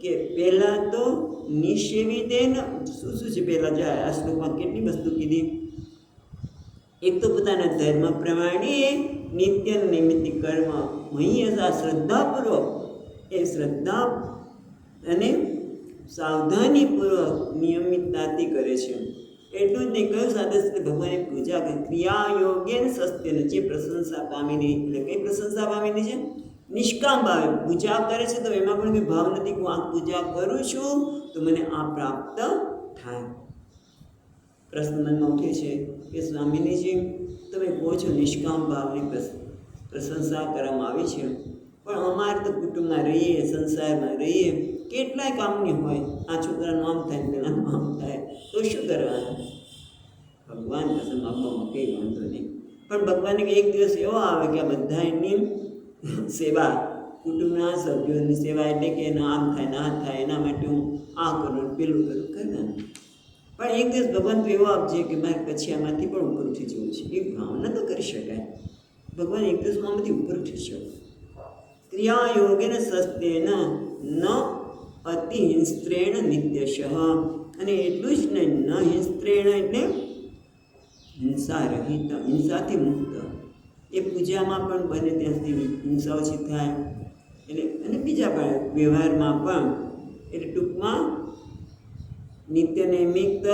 કે પહેલાં તો નિષેવિતેન, શું શું છે પહેલાં? આ શ્લોકમાં કેટલી વસ્તુ કીધી? એક તો પોતાના ધર્મ પ્રમાણે નિત્ય નૈમિત્તિક કર્મ મહીયસા, શ્રદ્ધાપૂર્વક. એ શ્રદ્ધા અને સાવધાનીપૂર્વક નિયમિતતાથી કરે છે. એટલું જ નહીં, કયું સાથે સાથે ભગવાનની પૂજા કરે. ક્રિયાયોગેન સસ્તેન, જે પ્રશંસા પામીની. એટલે કઈ પ્રશંસા પામીની છે? નિષ્કામ ભાવે પૂજા કરે છે. તો એમાં પણ કંઈ ભાવ નથી કે હું આ પૂજા કરું છું તો મને આ પ્રાપ્ત થાય. પ્રશ્ન મનમાં ઉઠે છે કે સ્વામીનીજી તમે કહો છો નિષ્કામ ભાવની પ્રશંસા કરવામાં આવી છે, પણ અમારે તો કુટુંબમાં રહીએ, સંસારમાં રહીએ, કેટલાય કામની હોય. આ છોકરાનું આમ થાય, પેલાનું આમ થાય, તો શું કરવાનું? ભગવાન પાસે માગવામાં કંઈ વાંધો નહીં. પણ ભગવાનને એક દિવસ એવો આવે કે આ બધા એની સેવા, કુટુંબના સભ્યોની સેવા એટલે કે એના આમ થાય ના થાય એના માટે હું આ કરું પેલું કરું કરવાનું. પણ એક દિવસ ભગવાન તો એવો આપજે કે મારે પછી આમાંથી પણ ઉપર ઉઠી જવું છે, એ ભાવના તો કરી શકાય. ભગવાન એક દિવસ આમાંથી ઉપર ઉઠી શકે. ક્રિયા યોગેન સ્વસ્તેન ન અતિ હિંસ્ત્રેણ નિત્યશ. અને એટલું જ નહીં, ન હિંસ્ત્રેણ એટલે હિંસા રહિત, હિંસાથી મુક્ત. એ પૂજામાં પણ બને ત્યાં સુધી હિંસા ઓછી થાય, એટલે અને બીજા પણ વ્યવહારમાં પણ. એટલે ટૂંકમાં નિત્ય નૈમિત્ત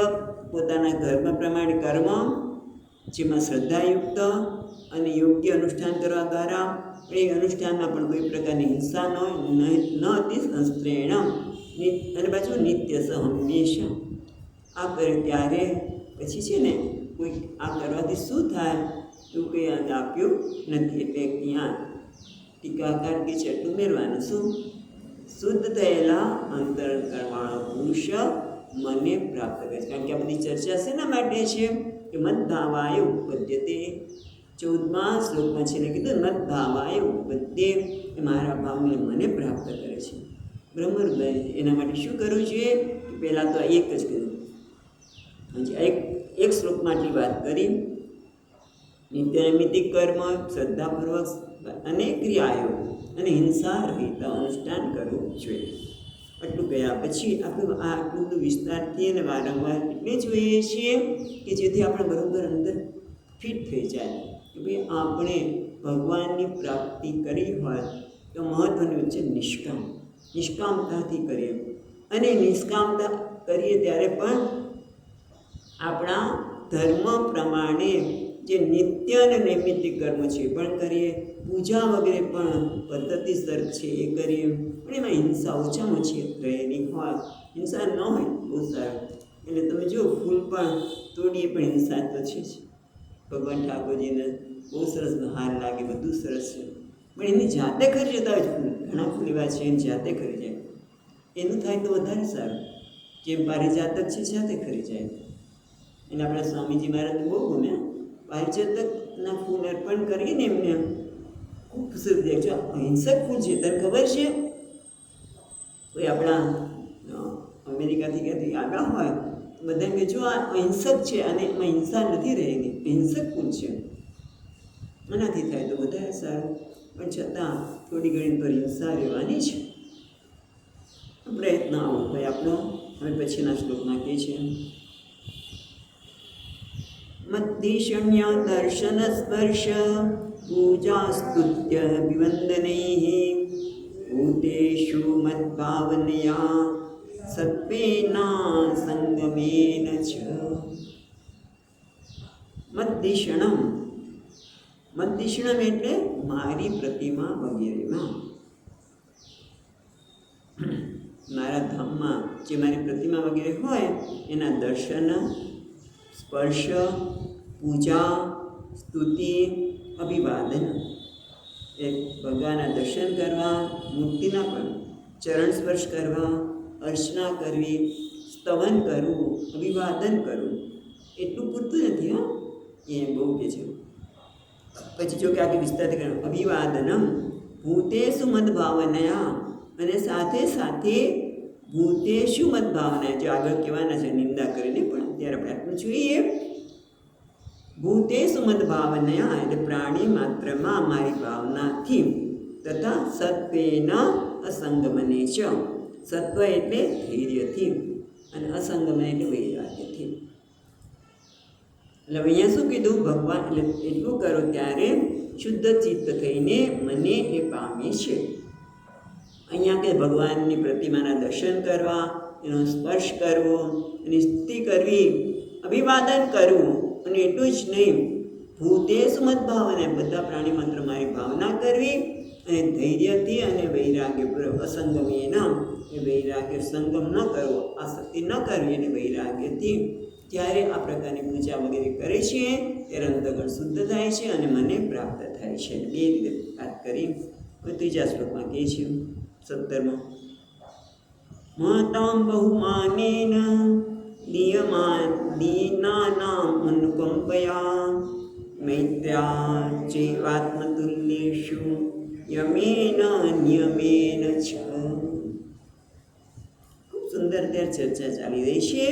પોતાના ધર્મ પ્રમાણે કર્મ, જેમાં શ્રદ્ધાયુક્ત અને યોગ્ય અનુષ્ઠાન કરવા દ્વારા એ અનુષ્ઠાનમાં પણ કોઈ પ્રકારની હિંસા ન અતિ સંસ્ત્રેણ, અને પાછું નિત્ય સ હંમેશા. આ કરે ત્યારે પછી છે ને કોઈ આ કરવાથી શું થાય એવું કંઈ યાદ આપ્યું નથી. એટલે ત્યાં ટીકાકાર કે છે ઉમેરવાનું શું? શુદ્ધ થયેલા અંતરકરવાળો પુરુષ મને પ્રાપ્ત કરે છે. કારણ કે આ બધી ચર્ચા શેના માટે છે કે મદભાવાય ઉપપદ્યતે. 14મા શ્લોકમાં છે ને કીધું મદભાવાય ઉપપદ્યે, એ મારા ભાવને મને પ્રાપ્ત કરે છે. બ્રહ્મહૃદય એના માટે શું કરવું જોઈએ? પહેલાં તો એક જ કર્યું, એક શ્લોકમાં આટલી વાત કરી. નિત્ય નૈમિત્તિક કર્મ, શ્રદ્ધાપૂર્વક અને ક્રિયાઓ અને હિંસા રહિત અનુષ્ઠાન કરવું જોઈએ. આટલું ગયા પછી આપણે આટલું બધું વિસ્તારથી અને વારંવાર એટલે જોઈએ છીએ કે જેથી આપણે બરાબર અંદર ફિટ થઈ જાય કે ભાઈ આપણે ભગવાનની પ્રાપ્તિ કરી હોય તો મહત્ત્વનું છે નિષ્કામ. નિષ્કામતાથી કરીએ, અને નિષ્કામતા કરીએ ત્યારે પણ આપણા ધર્મ પ્રમાણે જે નિત્ય અને નૈમિત્તિક કર્મ છે એ પણ કરીએ, પૂજા વગેરે પણ પદ્ધતિસર છે એ કરીએ, પણ એમાં હિંસા ઓછામાં ઓછી રહેલી હોય. હિંસા ન હોય બહુ સારું. એટલે તમે જો ફૂલ પણ તોડીએ પણ હિંસા તો છે જ. ભગવાન ઠાકોરજીને બહુ સરસ હાર લાગે, બધું સરસ છે, પણ એની જાતે ખરી જતા હોય ફૂલ. ઘણા ફૂલ એવા છે એની જાતે ખરી જાય, એનું થાય તો વધારે સારું. જેમ પારિજાતક છે જાતે ખરી જાય. એને આપણા સ્વામીજી મહારાજ બહુ ગમ્યા. પારિજાતકના ફૂલ અર્પણ કરીએ ને એમને ખૂબ સરસ જાય છે. અહિંસક ફૂલ છે, તને ખબર છે? કોઈ આપણા અમેરિકાથી ક્યાંથી આગળ હોય બધા કે જો આ અહિંસક છે અને એમાં હિંસા નથી રહેલી, અહિંસક ફૂલ છે, એનાથી થાય તો વધારે સારું. પણ છતાં થોડી ઘણી પર હિંસા રહેવાની છે. પ્રયત્ન આવો ભાઈ આપણો. હવે પછીના શ્લોકમાં કહે છે મદ્ધિષણ્ય દર્શન સ્પર્શ પૂજા સ્તુત્ય વિવંદનૈઃ ભૂતેષુ મદ્ભાવનયા સત્વેના સંગમેન ચ. મદ્ધિષણમ, મદ્ધિષણમ એટલે મારી પ્રતિમા વગેરેમાં, મારા ધામમાં જે મારી પ્રતિમા વગેરે હોય એના દર્શન, સ્પર્શ, પૂજા, સ્તુતિ, અભિવાદન. એ ભગવાનના દર્શન કરવા, મૂર્તિના પણ ચરણ સ્પર્શ કરવા, અર્ચના કરવી, સ્તવન કરવું, અભિવાદન કરવું, એટલું પૂરતું નથી. હા, એ બહુ કે છે. પછી જો કે આગળ વિસ્તારથી કરવું. અભિવાદનમ ભૂતેષુ મદ્ભાવનયા, અને સાથે સાથે ભૂતેષુ મદ્ભાવના, જો આગળ કહેવાના છે નિંદા કરીને, પણ અત્યારે આપણે આટલું જોઈએ. ભૂતેષુ મદ્ભાવનયા એટલે પ્રાણી માત્રમાં મારી ભાવનાથી, તથા સત્વેન અસંગમને ચ. સત્વ એટલે ધૈર્યથી, અને અસંગમ એટલે વૈરાગ્યથી. એટલે અહીંયા શું કીધું? ભગવાન એટલે એટલું કરો ત્યારે શુદ્ધ ચિત્ત થઈને મને એ પામે છે. અહીંયા કે ભગવાનની પ્રતિમાના દર્શન કરવા, એનો સ્પર્શ કરવો, એની સ્તુતિ કરવી, અભિવાદન કરવું, અને એટલું જ નહીં ભૂતેષુ મદ્ભાવના, બધા પ્રાણી માત્ર મારી ભાવના કરવી, અને ધૈર્યથી અને વૈરાગ્યપૂર્વક અસંગમેન, એ વૈરાગ્ય સંગમ ન કરવો, આસક્તિ ન કરવી, અને વૈરાગ્યથી જ્યારે આ પ્રકારની પૂજા વગેરે કરે છે ત્યારે અંતઃકરણ શુદ્ધ થાય છે અને મને પ્રાપ્ત થાય છે. બે રીતે વાત કરી. ત્રીજા શ્લોકમાં કહે છે 17માં મહતાં બહુમાનેન દીનાનામ અનુકંપયા મૈત્ર્યા ચૈવાત્મતુલ્યેષુ યમેન નિયમેન છ. ખૂબ સુંદર ત્યાં ચર્ચા ચાલી રહી છે.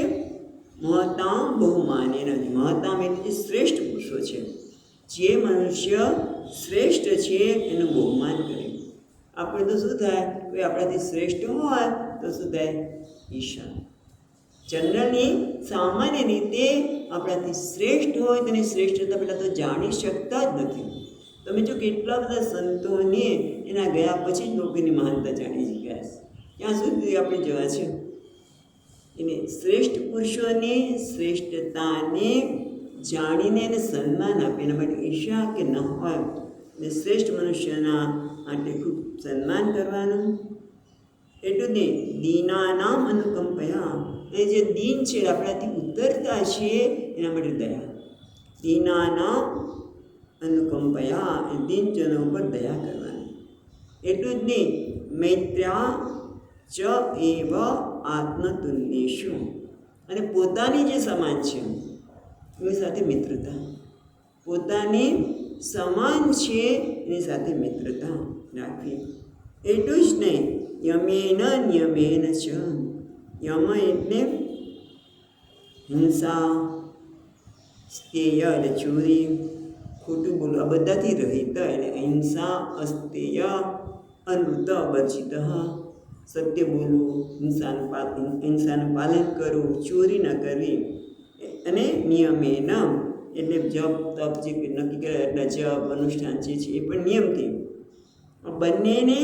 મહતામ બહુમાને નથી. મહતામ એટલે શ્રેષ્ઠ પુરુષો છે. જે મનુષ્ય શ્રેષ્ઠ છે એનું બહુમાન કરે. આપણે તો શું થાય, કોઈ આપણાથી શ્રેષ્ઠ હોય તો શું થાય, ઈર્ષા. જનરલી સામાન્ય રીતે આપણાથી શ્રેષ્ઠ હોય તેની શ્રેષ્ઠતા પહેલાં તો જાણી શકતા જ નથી. તમે જો કેટલા બધા સંતોને એના ગયા પછી જ લોકોની મહાનતા જાણી ગયા છે. ત્યાં સુધી આપણે જવા છે. એને શ્રેષ્ઠ પુરુષોની શ્રેષ્ઠતાને જાણીને એને સન્માન આપે. એના માટે ઈર્ષા કે ન હોય અને શ્રેષ્ઠ મનુષ્યના માટે ખૂબ સન્માન કરવાનું. એટલું જ નહીં, દીનાનામ અનુકંપયા. એ જે દીન છે, આપણાથી ઉતરતા છે, એના માટે દયા. દીનાનામ અનુકંપયા, એ દીનજનો ઉપર દયા કરવાની. એટલું જ નહીં, મૈત્ર્યા ચ એવ આત્મતુલ્યેષુ. અને પોતાની જે સમાન છે એની સાથે મિત્રતા. પોતાની સમાન છે એની સાથે મિત્રતા રાખવી. એટલું જ નહીં, યમેન નિયમેન છ. યમ એટલે હિંસા, સ્તેય એટલે ચોરી, ખોટું બોલવું, આ બધાથી રહિત એટલે અહિંસા, અસ્તેય, અનૃત વર્જિત. સત્ય બોલવું, હિંસાનું પાલન કરવું, ચોરી ન કરવી. અને નિયમેન એટલે જપ તપ જે નક્કી કરે એટલા જપ અનુષ્ઠાન જે છે એ પણ નિયમથી. બંનેને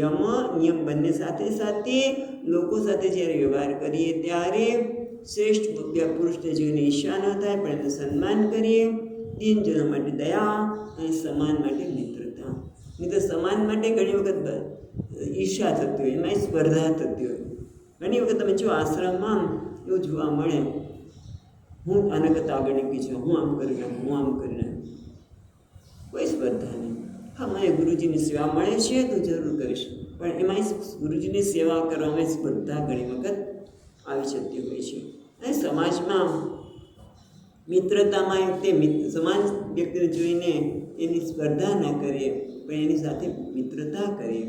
યમ નિયમ બંને સાથે સાથે લોકો સાથે જ્યારે વ્યવહાર કરીએ ત્યારે શ્રેષ્ઠ પુરુષને જોઈને ઈર્ષા ન થાય પણ એનું સન્માન કરીએ. દીનજનો માટે દયા અને સમાન માટે મિત્રતા. નહીં તો સમાન માટે ઘણી વખત ઈર્ષા થતી હોય, એમાં સ્પર્ધા થતી હોય. ઘણી વખત તમે જો આશ્રમમાં એવું જોવા મળે, હું આના કરતાં આગળ નીકળી છું, હું આમ કરી નાખું, હું આમ કરી નાખું. કોઈ સ્પર્ધા નહીં. હા, મને ગુરુજીની સેવા મળે છે તો જરૂર કરીશ, પણ એમાં ગુરુજીની સેવા કરવામાં સ્પર્ધા ઘણી વખત આવી જતી હોય છે. અને સમાજમાં મિત્રતામાં તે સમાન વ્યક્તિને જોઈને એની સ્પર્ધા ન કરીએ પણ એની સાથે મિત્રતા કરીએ.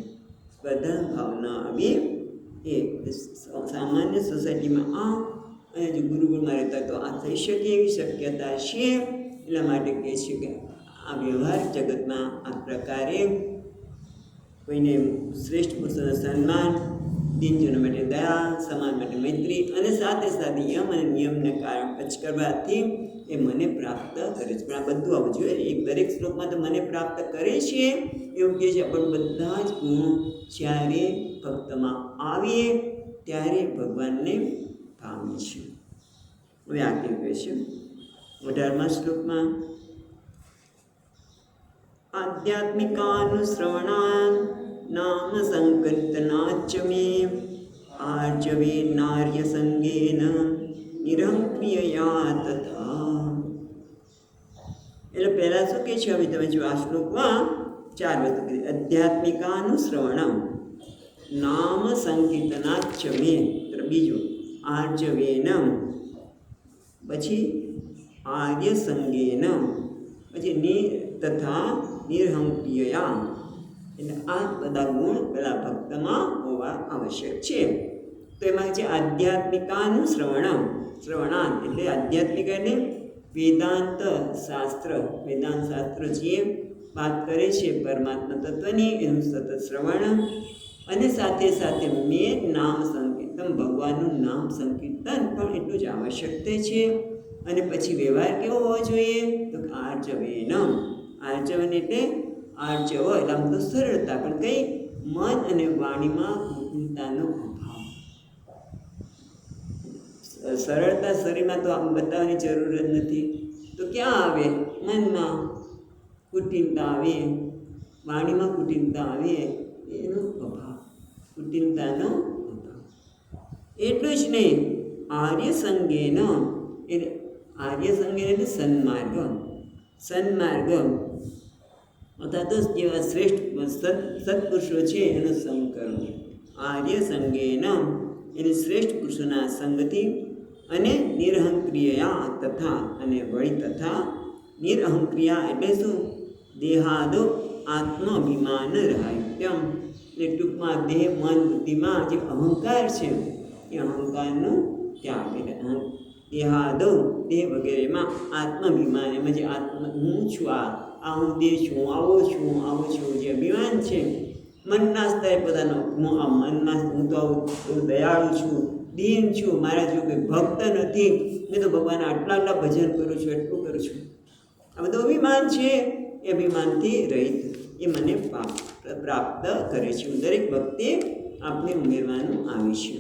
સ્પર્ધા ભાવના આવી એ સામાન્ય સોસાયટીમાં અને જો ગુરુકુળમાં રહેતા તો આ થઈ શકે એવી શક્યતા છે. એટલા માટે કહે છે કે આ વ્યવહાર જગતમાં આ પ્રકારે કોઈને શ્રેષ્ઠ પુરુષોનું સન્માન, દીનજનો માટે દયા, સમાન માટે મૈત્રી અને સાથે સાથે યમ અને નિયમને કારણ પચ કરવાથી એ મને પ્રાપ્ત કરે છે. પણ આ બધું આવવું જોઈએ. એક દરેક શ્લોકમાં તો મને પ્રાપ્ત કરે છે એવું કહે છે, પણ બધા જ ગુણો જ્યારે ભક્તમાં આવીએ ત્યારે ભગવાનને પામે છે. હવે આ કેવું કહે છે 18મા શ્લોકમાં, આધ્યાત્મિકાનુશ્રવણાન નામ સંકીર્તનાચ મે આર્જવે નાર્ય સંગેન નિરંક્રિયયા તથા. એટલે પહેલાં શું કહે છે, હવે તમે જો આ શ્લોકમાં 4 વસ્તુ કીધી. આધ્યાત્મિકાનુશ્રવણમ, નામ સંકીર્તનાચ મે, બીજું આર્જવેનમ, પછી આર્ય સંગેનમ, પછી તથા નિરહંક્રિયયા. એટલે આ બધા ગુણ પેલા ભક્તમાં હોવા આવશ્યક છે. તો એમાં છે આધ્યાત્મિકાનું શ્રવણાન એટલે આધ્યાત્મિક એટલે વેદાંત શાસ્ત્ર. વેદાંત શાસ્ત્ર જે વાત કરે છે પરમાત્મા તત્વની એનું સતત શ્રવણ, અને સાથે સાથે મેં નામ સંકીર્તન, ભગવાનનું નામ સંકીર્તન પણ એટલું જ આવશ્યક છે. અને પછી વ્યવહાર કેવો હોવો જોઈએ, તો આર્જવેનમ. આર્જવન એટલે આર્જવ એટલે આમ તો સરળતા, પણ કઈ મન અને વાણીમાં કુટિલતાનો અભાવ. સરળતા શરીરમાં તો આમ બતાવવાની જરૂર જ નથી, તો ક્યાં આવે, મનમાં કુટિલતા આવે, વાણીમાં કુટિલતા આવે, એનો અભાવ, કુટિલતાનો અભાવ. એટલું જ નહીં, આર્ય સંગેન એટલે આર્ય સંગેન એટલે સન્માર્ગ. સન્માર્ગ અર્થાત જેવા શ્રેષ્ઠ સત્પુરુષો છે એનો સંગ કરવો. આર્ય સંગેન એટલે શ્રેષ્ઠ પુરુષોના સંગથી, અને નિરહંક્રિયા તથા, અને વળી તથા નિરહંક્રિયા એટલે શું, દેહાદો આત્માભિમાન રાહિત્યમ. એટલે ટૂંકમાં દેહ મન બુદ્ધિમાં જે અહંકાર છે એ અહંકારનો ત્યાગ. દેહાદો દેહ વગેરેમાં આત્માભિમાન, એમાં જે હું છું, આ હું દેહ છું, આવો છું જે અભિમાન છે મનના સ્તરે પોતાનો, હું તો આવું દયાળુ છું, દીન છું, મારા જો કોઈ ભક્ત નથી, મેં તો ભગવાન આટલા ભજન કરું છું, એટલું કરું છું, આ બધું અભિમાન છે. એ અભિમાનથી રહિત એ મને પ્રાપ્ત કરે છે. દરેક વખતે આપણે ઉમેરવાનું આવે છે.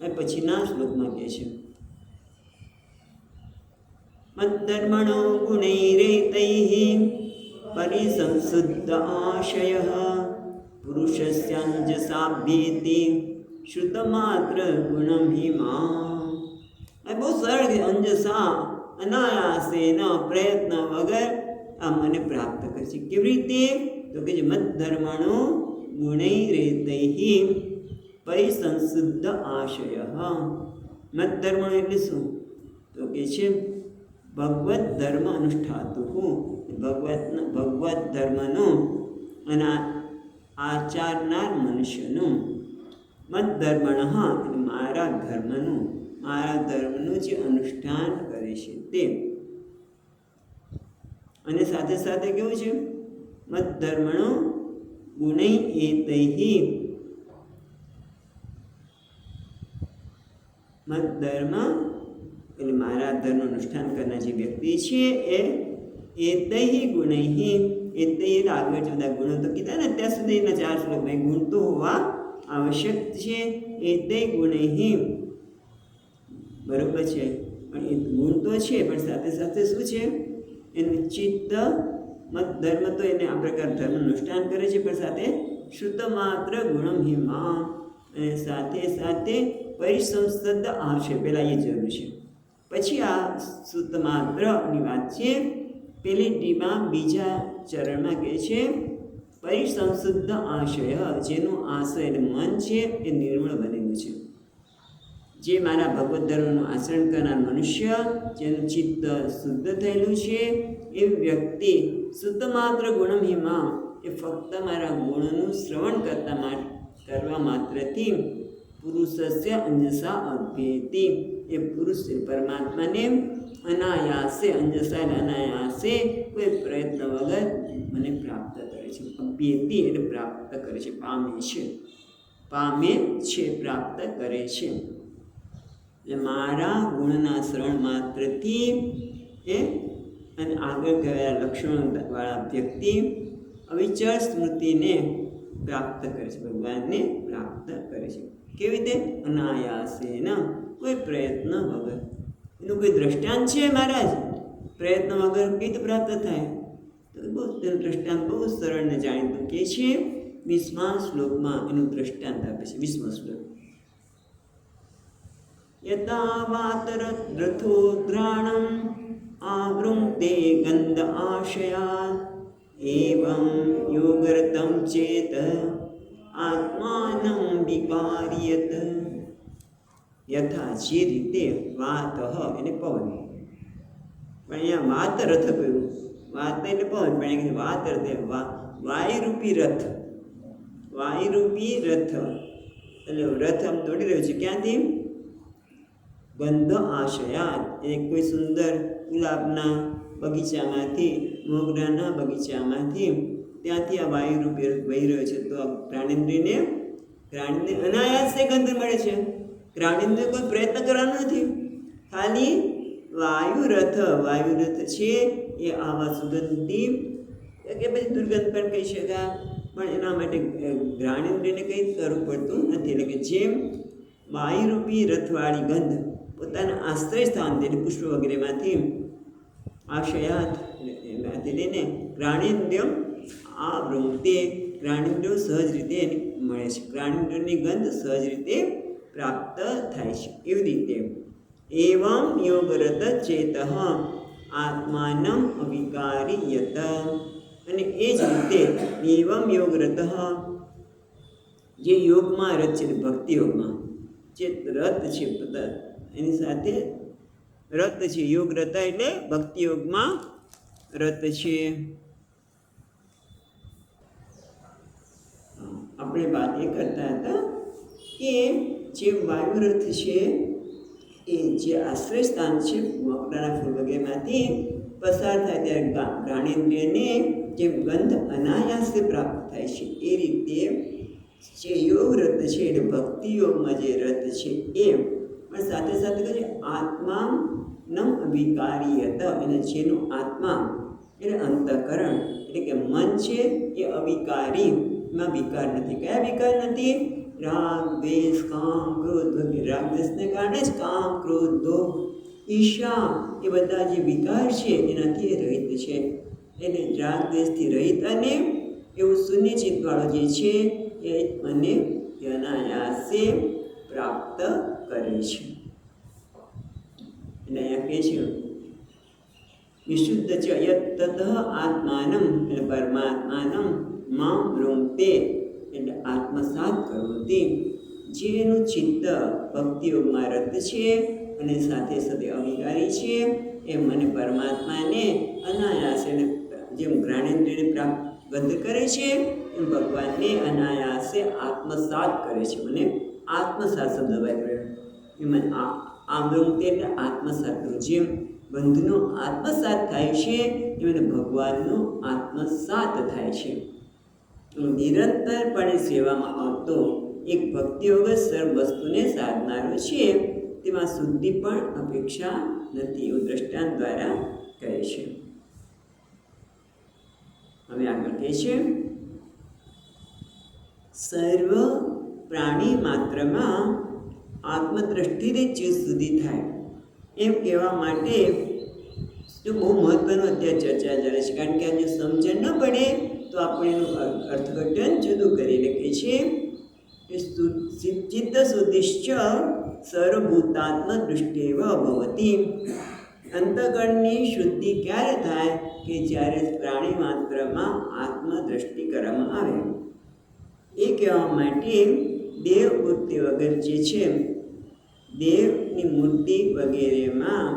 અને પછીના શ્લોકમાં કહે છે, મદ્ધર્મણો ગુણૈરેતૈઃ પરિસંશુદ્ધ આશયઃ પુરુષસ્યાંજસાભ્યેતિ શ્રુતમાત્ર ગુણમ હિમા. આ બહુ સરળ છે. અંજસા, અનાયાસેન, પ્રયત્ન વગર આ મને પ્રાપ્ત કરે છે. કેવી રીતે? તો કે મદ્ધર્મણો ગુણૈરેતૈઃ પરિસંશુદ્ધ આશયઃ. મદ્ધર્મણો એટલે શું? તો કે છે ભગવત ધર્મ અનુષ્ઠાતું, ભગવત ધર્મનું અને આચારનાર મનુષ્યનું. મદ્ધર્મણ એટલે મારા ધર્મનું જે અનુષ્ઠાન કરે છે તે. અને સાથે સાથે કેવું છે? મદ્ધર્મણો ગુણૈરેતૈઃ. મદ્ધર્મ એટલે મારા ધર્મનું અનુષ્ઠાન કરનાર જે વ્યક્તિ છે એ એતૈઃ ગુણૈઃ. એતૈઃ આગળ બધા ગુણો તો કીધા ને, ત્યાં સુધીના 4 શ્લોકમાં ગુણ તો હોવા આવશ્યક છે. એતૈઃ ગુણૈઃ બરોબર છે, પણ એ ગુણ તો છે, પણ સાથે સાથે શું છે? એનું ચિત્ત. મદ્ધર્મ તો એને આ પ્રકાર ધર્મનું અનુષ્ઠાન કરે છે, પણ સાથે શુદ્ધ માત્ર ગુણમ હિમા. અને સાથે સાથે પરિસંશુદ્ધ આશય, પહેલાં એ જરૂર છે. પછી આ શુદ્ધ માત્રની વાત છે. પેલી ટીમાં બીજા ચરણમાં કહે છે પરિસંશુદ્ધ આશય, જેનું આશય એટલે મન છે એ નિર્મળ બનેલું છે. જે મારા ભગવત ધર્મનું આચરણ કરનાર મનુષ્ય, જેનું ચિત્ત શુદ્ધ થયેલું છે, એ વ્યક્તિ શુદ્ધ માત્ર ગુણમ હિમા, એ ફક્ત મારા ગુણનું શ્રવણ કરવા માત્રથી પુરુષસ્ય અંજસા અભ્યેતિ, એ પુરુષ પરમાત્માને અનાયાસે, અંજસા અનાયાસે, કોઈ પ્રયત્ન વગર મને પ્રાપ્ત કરે છે. અભ્યેતિ એટલે પ્રાપ્ત કરે છે, પામે છે, પ્રાપ્ત કરે છે. મારા ગુણના શ્રવણ માત્રથી એ અને આગળ કહેવાયા લક્ષણોવાળા વ્યક્તિ અવિચળ સ્મૃતિને પ્રાપ્ત કરે છે, ભગવાનને પ્રાપ્ત કરે છે. કેવી રીતે? અનાયાસેન, કોઈ પ્રયત્ન વગર. એનું કોઈ દ્રષ્ટાંત છે મહારાજ? પ્રયત્ન વગર કઈ રીતે પ્રાપ્ત થાય? તો બહુ તેનું દ્રષ્ટાંત બહુ સરળ ને જાણીતું કે છે. 20મા શ્લોકમાં એનું દ્રષ્ટાંત આપે છે. 20મો શ્લોક, યથા વાતરથો દ્રાણમ આવૃંક્તે ગંધ આશયાત એવં યોગરતમ ચેત આત્માનં વિકાર્યત. યથા, જે રીતે, વાત એટલે પવન, પણ અહીંયા વાત રથ કહ્યું. વાત એટલે પવન, પણ અહીંયા વાત રથ, વાયુરૂપી રથ. વાયુરૂપી રથ એટલે રથ આમ દોડી રહ્યો છે. ક્યાંથી? ગંધ આશયાત, એ કોઈ સુંદર ગુલાબના બગીચામાંથી, મોગરાના બગીચામાંથી, ત્યાંથી આ વાયુરૂપી રથ વહી રહ્યો છે. તો આ પ્રાણેન્દ્રિયને અનાયાસે ગંધ મળે છે. પ્રાણીને કોઈ પ્રયત્ન કરવાનો નથી, ખાલી વાયુરથ છે એ આવા સુગંધી કે પછી દુર્ગંધ પણ કહી શકાય, પણ એના માટે જ્ઞાનેન્દ્રિયને કંઈ કરવું પડતું નથી. એટલે કે જેમ વાયુરૂપી રથવાળી ગંધ પોતાના આશ્રય સ્થાનથી એટલે પુષ્પ વગેરેમાંથી આશયાત એમાંથી લઈને જ્ઞાનેન્દ્રિયમ આવૃંક્તે, જ્ઞાનેન્દ્રિયો સહજ રીતે મળે છે. જ્ઞાનેન્દ્રિયની ગંધ સહજ રીતે પ્રાપ્ત થાય છે. એવી રીતે એવં યોગરત ચેત આત્માનમ અવિકારીયત, અને એ જ રીતે એવં યોગરત, જે યોગમાં રત છે, ભક્તિ યોગમાં જે રત છે, એની સાથે રત છે. યોગ રત એટલે ભક્તિ યોગમાં રત છે. આપણે વાત એ કરતા હતા કે જે વાયુરથ છે એ જે આશ્રય સ્થાન છે મોગરાના ફૂલ વગેરેમાંથી પસાર થાય ત્યારે ઘ્રાણેન્દ્રિયને જે ગંધ અનાયાસે પ્રાપ્ત થાય છે એ રીતે જે યોગ રથ છે એટલે ભક્તિ યોગમાં જે રથ છે એ પણ સાથે સાથે કહે આત્મા નમ અવિકારી હતા અને જેનું આત્મા એટલે અંતઃકરણ એટલે કે મન છે એ અવિકારીમાં વિકાર નથી. કયા વિકાર નથી? રાગ દ્વેષ કામ ક્રોધ વગેરે. રાગ દ્વેષને કારણે જ કામ ક્રોધ લોભ ઈર્ષા એ બધા જે વિકાર છે એનાથી રહિત છે. એટલે રાગ દ્વેષથી રહિત અને એવું શૂન્યચિત્તવાળો જે છે એ મને અનાયાસે પ્રાપ્ત કરે છે. એટલે અહીંયા કહે છે વિશુદ્ધ ચ યત તતઃ આત્માનમ એટલે પરમાત્માનમ મામ વૃંક્તે એટલે આત્મસાત કરવું જેનું ચિત્ત ભક્તિયોગમાં રત છે અને સાથે સાથે અવિકારી છે એ મને પરમાત્માને અનાયાસે જેમ જ્ઞાનેન્દ્રિયને પ્રાપ્ત બંધ કરે છે એમ ભગવાનને અનાયાસે આત્મસાત કરે છે. મને આત્મસાત શબ્દ વાપર્યો એ મને આમૃંક્તે એટલે આત્મસાત કરવું. જેમ બંધનો આત્મસાત થાય છે એ મને ભગવાનનો આત્મસાત થાય છે. નિરંતરપણે સેવામાં આવતો એક ભક્તિયોગ સર્વ વસ્તુને સાધનારો છે તેમાં શુદ્ધિ પણ અપેક્ષા નથી એવું દ્રષ્ટાંત દ્વારા કહે છે. હવે આગળ કહે છે સર્વ પ્રાણી માત્રમાં આત્મદ્રષ્ટિથી જ શુદ્ધિ થાય એમ કહેવા માટે તો બહુ મહત્વનું અત્યારે ચર્ચા ચાલે છે. કારણ કે આ જો સમજણ ન પડે તો આપણે એનું અર્થઘટન જુદું કરી લખીએ છીએ કે ચિત્ત શુદ્ધિશ્ચ સર્વભૂતાત્મ દૃષ્ટિવ ભવતી. અંતઃકરણની શુદ્ધિ ક્યારે થાય કે જ્યારે પ્રાણી માત્રમાં આત્મદ્રષ્ટિ કરવામાં આવે. એ કહેવા માટે દેવ મૂર્તિ વગર જે છે દેવની મૂર્તિ વગેરેમાં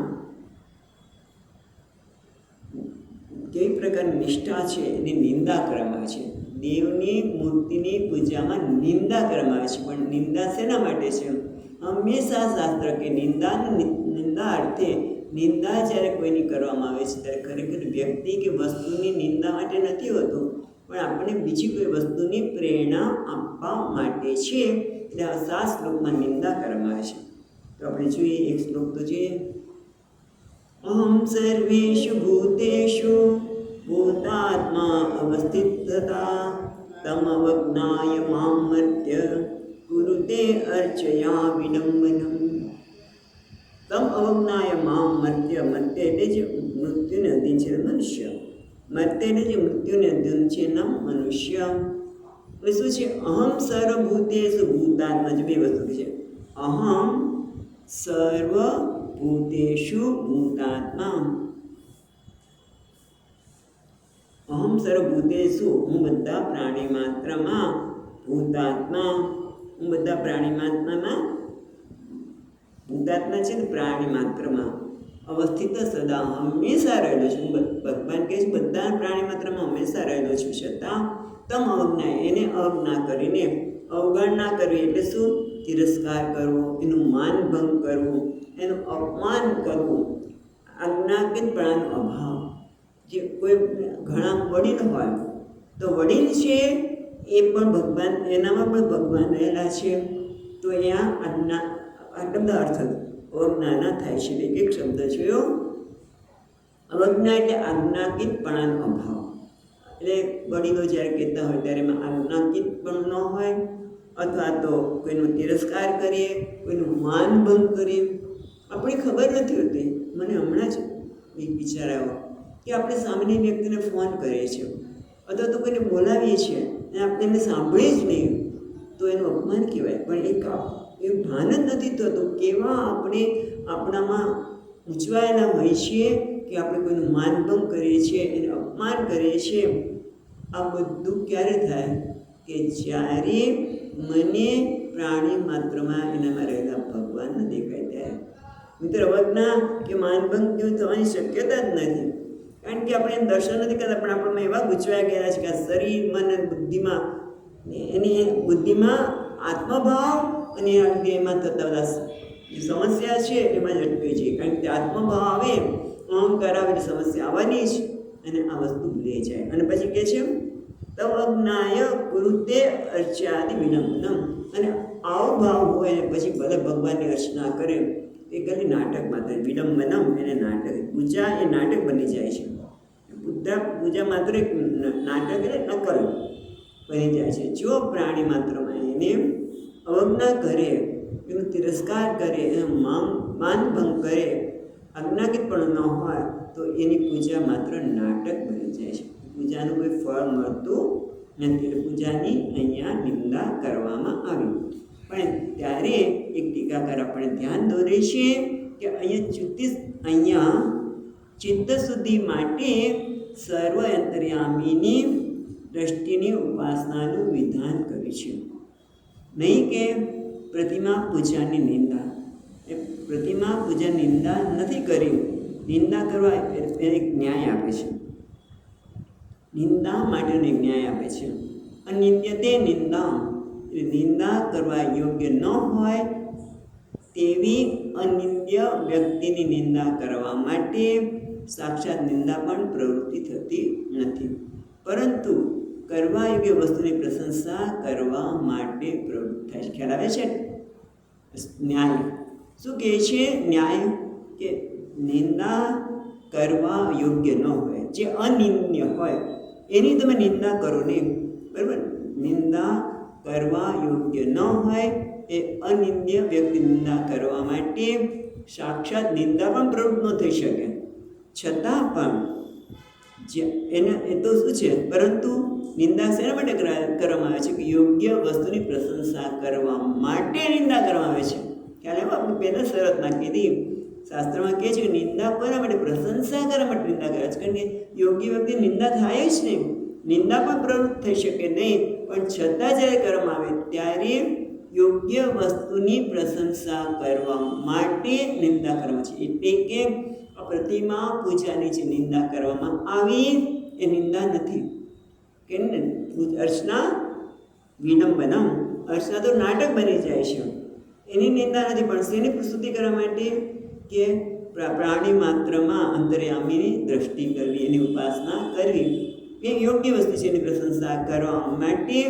કેવી પ્રકારની નિષ્ઠા છે એની નિંદા કરવામાં આવે છે. દેવની મૂર્તિની પૂજામાં નિંદા કરવામાં આવે છે. પણ નિંદા શેના માટે છે? હંમેશા શાસ્ત્ર કે નિંદા અર્થે નિંદા જ્યારે કોઈની કરવામાં આવે છે ત્યારે ખરેખર વ્યક્તિ કે વસ્તુની નિંદા માટે નથી હોતું પણ આપણને બીજી કોઈ વસ્તુની પ્રેરણા આપવા માટે છે. એટલે આ 7 શ્લોકમાં નિંદા કરવામાં આવે છે. તો આપણે જોઈએ એક શ્લોક તો જોઈએ. અહમ સર્વેષુ ભૂતેષુ ભૂતાત્મા અવસ્થિતતા તમવજ્ઞાય મામ મર્ત્ય કુરુતે અર્ચયા વિડંબનમ. તમ અવજ્ઞાય મામ મર્ત્ય. મર્ત્ય એટલે જે મૃત્યુને અધીન છે મનુષ્ય. મર્ત્ય એટલે જે મૃત્યુને અધીન છે ન મનુષ્ય. એ શું છે? અહમ સર્વભૂતેષુ ભૂતાત્મા. જે બે વસ્તુ છે. અહમ સર્વભૂતેષુ ભૂતાત્મા. અહમ સર્વભૂતેષુ હું બધા પ્રાણી માત્રમાં ભૂતાત્મા. હું બધા પ્રાણી માત્રમાં ભૂતાત્મા છે ને પ્રાણી માત્રમાં અવસ્થિત સદા હંમેશા રહેલો છું. ભગવાન કહે છે બધા પ્રાણી માત્રમાં હંમેશા રહેલો છું. છતાં તમ અવજ્ઞા એને અવજ્ઞા કરીને અવગણના કરવી એટલે શું? તિરસ્કાર કરવો, એનું માનભંગ કરવું, એનું અપમાન કરવું, આજ્ઞાકીતપણાનો અભાવ. જે કોઈ ઘણા વડીલ હોય તો વડીલ છે એ પણ ભગવાન એનામાં પણ ભગવાન રહેલા છે. તો અહીંયા આટલા બધા અર્થ અવજ્ઞા ન થાય છે. એક શબ્દ છે અવજ્ઞા એટલે આજ્ઞાકીતપણાનો અભાવ. એટલે વડીલો જ્યારે કહેતા હોય ત્યારે એમાં આજ્ઞાકીત પણ ન હોય અથવા તો કોઈનો તિરસ્કાર કરીએ, કોઈનું માનભંગ કરીએ. આપણે ખબર નથી હોતી. મને હમણાં જ એક વિચાર આવ્યો કે આપણે સામેની વ્યક્તિને ફોન કરીએ છીએ અથવા તો કોઈને બોલાવીએ છીએ અને આપણે એને સાંભળીએ જ નહીં તો એનું અપમાન કહેવાય. પણ એવું ભાન જ નથી થતું કેવા આપણે આપણામાં ઉંચવાયેલા હોઈએ છીએ કે આપણે કોઈનું માનભંગ કરીએ છીએ, એને અપમાન કરીએ છીએ. આ બધું ક્યારે થાય કે જ્યારે મને પ્રાણી માત્રમાં એનામાં રહેલા ભગવાન દેખાય ત્યારે. મિત્ર અવજ્ઞા કે માનભંગ જેવું થવાની શક્યતા જ નથી. કારણ કે આપણે દર્શન નથી કરતા પણ આપણામાં એવા ગૂંચવાઈ ગયા છે કે આ શરીર મન અને બુદ્ધિમાં એની બુદ્ધિમાં આત્મભાવ અને દેહમાં થતા બધા જે સમસ્યા છે એમાં જ અટકાઈ જાય. કારણ કે આત્મભાવ આવે, અહંકાર આવે એટલે સમસ્યા આવવાની જ, અને આ વસ્તુ ભૂલી જાય. અને પછી કહે છે તવ અજ્ઞાય કુરુતે અર્ચાદિ વિડંબનમ. અને આવો ભાવ હોય અને પછી ભલે ભગવાનની અર્ચના કરે, એ ખાલી નાટક માત્ર વિડંબનમ, એને નાટક, પૂજા એ નાટક બની જાય છે. પૂજા માત્ર એક નાટક એટલે નકલ બની જાય છે. જો પ્રાણી માત્રમાં એને અવજ્ઞા કરે, એનો તિરસ્કાર કરે, એનો માનભંગ કરે, આજ્ઞાકીત પણ ન હોય, તો એની પૂજા માત્ર નાટક બની જાય છે. પૂજાનું કોઈ ફળ મળતું નથી. એટલે પૂજાની અહીંયા નિંદા કરવામાં આવી. પણ ત્યારે એક ટીકાકાર આપણે ધ્યાન દોરે છે કે અહીંયા ચિત્ત શુદ્ધિ માટે સર્વ અંતર્યામીની દ્રષ્ટિની ઉપાસનાનું વિધાન કર્યું છે. નહીં કે પ્રતિમા પૂજાની નિંદા. એ પ્રતિમા પૂજા નિંદા નથી કરી. નિંદા કરવા એક ન્યાય આપે છે. નિંદા માટેનો એક ન્યાય આપે છે. અનિંદ્યતે નિંદા, એટલે નિંદા કરવા યોગ્ય ન હોય તેવી અનિંદ્ય વ્યક્તિની નિંદા કરવા માટે સાક્ષાત નિંદા પણ પ્રવૃત્તિ થતી નથી, પરંતુ કરવા યોગ્ય વસ્તુની પ્રશંસા કરવા માટે પ્રવૃત્તિ થાય છે. ખ્યાલ આવે છે? ન્યાય શું કહે છે? ન્યાય કે નિંદા કરવા યોગ્ય ન હોય, જે અનિંદ્ય હોય એની તમે નિંદા કરો ને, બરાબર? નિંદા કરવા યોગ્ય ન હોય એ અનિંદ્ય વ્યક્તિ નિંદા કરવા માટે સાક્ષાત નિંદા પણ પ્રવૃત્ત ન થઈ શકે. છતાં પણ જે એને એ તો શું છે, પરંતુ નિંદા શેના માટે કરવામાં આવે છે? કે યોગ્ય વસ્તુની પ્રશંસા કરવા માટે નિંદા કરવામાં આવે છે. ખ્યાલ એવો આપણે પહેલાં શરતમાં કીધી, શાસ્ત્રમાં કહે છે કે નિંદા કોના માટે? પ્રશંસા કરવા માટે નિંદા કરે છે. કારણ કે યોગ્ય વ્યક્તિ નિંદા થાય જ નહીં, નિંદા પણ પ્રવૃત્ત થઈ શકે નહીં. પણ છતાં જ્યારે કરવામાં આવે ત્યારે યોગ્ય વસ્તુની પ્રશંસા કરવા માટે નિંદા કરવામાં છે. એટલે કે પ્રતિમા પૂજાની જે નિંદા કરવામાં આવી એ નિંદા નથી. કેમ ને? અર્ચના વિડંબનમ, અર્ચના તો નાટક બની જાય છે, એની નિંદા નથી. પણ શેની પ્રસ્તુતિ કરવા માટે? કે પ્રાણી માત્રમાં અંતર્યામીની દ્રષ્ટિ કરવી, એની ઉપાસના કરવી એ યોગ્ય વસ્તુ છે. એની પ્રશંસા કરવા માટે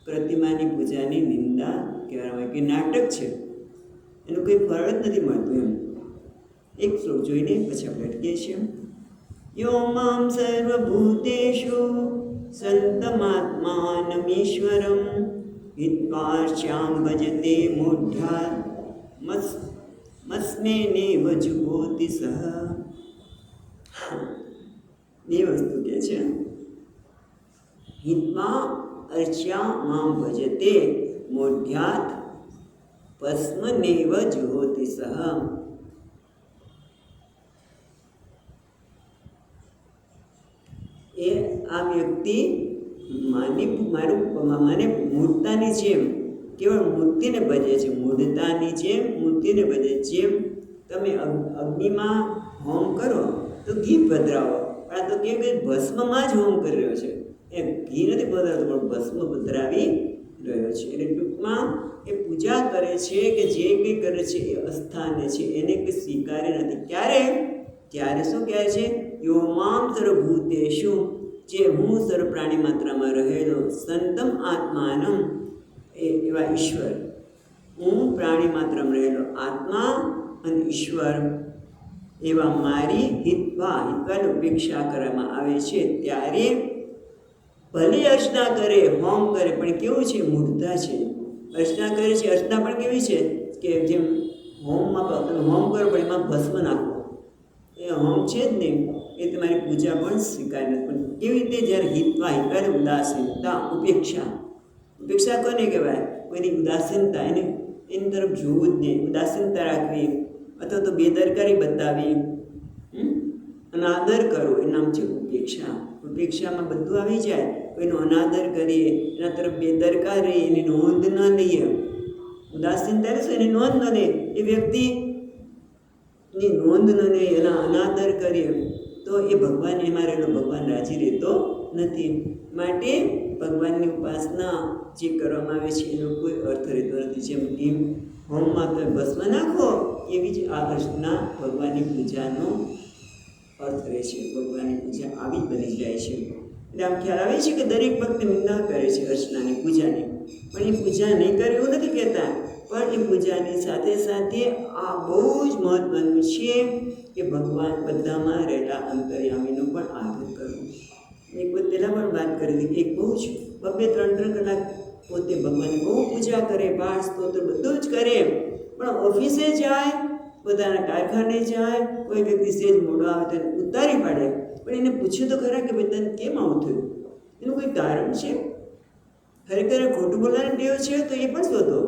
પ્રતિમાની પૂજાની નિંદા કહેવામાં કે નાટક છે, એનું કોઈ ફળ જ નથી મળતું. એમ એક શ્લોક જોઈને પછી આપણે અટકીએ છીએ. યો મામ સર્વભૂતેષુ સંતમાત્માનમીશ્વરમ હિત્વાર્ચ્યામ ભજતે મૂઢાત મસ્મેનેવ જુહોતિ સહ. એ વસ્તુ કે છે હિત્વા અર્ચ્યા મામ ભજતે મૂઢ્યાત ભસ્મનેવ જુહોતિ સહ. એ આ વ્યક્તિ મને મૂર્તાની જેમ કેવળ મૂર્તિને ભજે છે. મૂર્તાની જેમ મૂર્તિને ભજે. જેમ તમે અગ્નિમાં હોમ કરો તો ઘી પધરાવો, પણ આ તો કેમ કે ભસ્મમાં જ હોમ કરી રહ્યો છે. એમ ઘી નથી પધરાવતો પણ ભસ્મ પધરાવી રહ્યો છે. એટલે ટૂંકમાં એ પૂજા કરે છે કે જે કંઈ કરે છે એ અસ્થાને છે, એને કંઈ સ્વીકાર્ય નથી. ક્યારે? ત્યારે શું કહે છે? યો મામ સર્વભૂતેષુ, જે હું સર્વ પ્રાણી માત્રામાં રહેલો સંતમ આત્માનમ, એવા ઈશ્વર, હું પ્રાણી માત્રામાં રહેલો આત્મા અને ઈશ્વર એવા મારી હિત્વાની ઉપેક્ષા કરવામાં આવે છે. ત્યારે ભલે અર્ચના કરે, હોમ કરે, પણ કેવું છે? મૂર્ધા છે. અર્ચના કરે છે, અર્ચના પણ કેવી છે? કે જેમ હોમમાં તમે હોમ કરો પણ એમાં ભસ્મ નાખો, એ હોમ છે જ નહીં, એ તમારી પૂજા પણ સ્વીકાર નથી. પણ કેવી રીતે? જ્યારે હિત્વા ઉદાસીનતા, ઉપેક્ષા. ઉપેક્ષા કોને કહેવાય? કોઈની ઉદાસીનતા, એની તરફ જોવું જ નહીં, ઉદાસીનતા રાખવી અથવા તો બેદરકારી બતાવી, અનાદર કરવો, એ નામ છે ઉપેક્ષા. ઉપેક્ષામાં બધું આવી જાય. કોઈનો અનાદર કરીએ, એના તરફ બેદરકારી, એની નોંધ ન લઈએ. ઉદાસીનતા રહેશે, એની નોંધ ન લે, એ વ્યક્તિની નોંધ ન લે, એના અનાદર કરીએ, તો એ ભગવાન એમાં રહેલો ભગવાન રાજી રહેતો નથી. માટે ભગવાનની ઉપાસના જે કરવામાં આવે છે એનો કોઈ અર્થ રહેતો નથી. જેમ કે હોમમાં તો ભસ્મ નાખો, એવી જ આ કૃષ્ણના ભગવાનની પૂજાનો અર્થ રહે છે. ભગવાનની પૂજા આવી બની જાય છે. એટલે આમ ખ્યાલ આવે છે કે દરેક ભક્ત નિંદા કરે છે અર્ચનાની, પૂજાની, પણ એ પૂજા નહીં કરે એવું નથી કહેતા, પણ એ પૂજાની સાથે સાથે આ બહુ જ મહત્વનું છે કે ભગવાન બધામાં રહેલા અંતર્યામીનો પણ આદર કરવો. એક વખત પહેલાં પણ વાત કરી હતી, એક બહુ જ 2-3 કલાક પોતે ભગવાનની બહુ પૂજા કરે, પાઠ સ્તોત્ર બધું જ કરે, પણ ઓફિસે જાય, પોતાના કારખાને જાય, કોઈ વ્યક્તિ સેજ મોડો આવે તો એને ઉતારી પાડે, પણ એને પૂછ્યું તો ખરા કે ભાઈ તને કેમ આવું થયું, એનું કોઈ કારણ છે? ખરેખર ખોટું બોલવાની ટેવ છે તો એ પણ શોધો.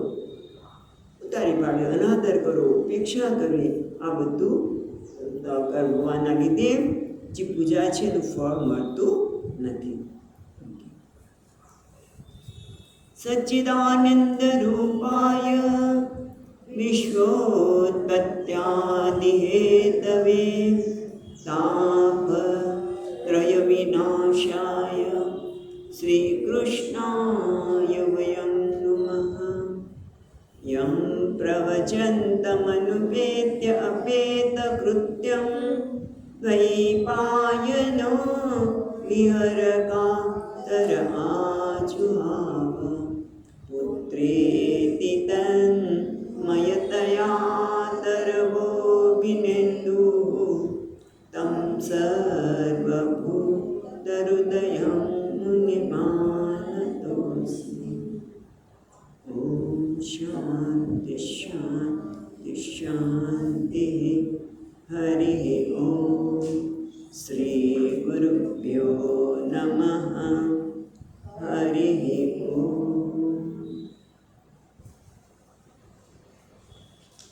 ઉતારી પાડે, અનાદર કરો, ઉપેક્ષા કરવી, આ બધું કરવાના લીધે જે પૂજા છે એનું ફળ મળતું નથી. સચ્ચિદાનંદ રૂપાય વિશ્વોત્પત્યાદિ હેતવે તાપત્રય વિનાશાય શ્રી કૃષ્ણાય વયં નમઃ. યં પ્રવચन्तમનુપેત્ય અપેત કૃત્યં દ્વૈપાયનો વિહરકાતર આજુહાવ. પુત્રેતિ તન્મયતયાતરવોऽભિનેन्दુઃ तं સર્વભૂતહૃદયં મુનિમાનતોऽસ્મि. ઓમ શાંતિ શાંતિ શાંતિ. હરિ ઓમ. શ્રી ગુરુભ્યો નમઃ.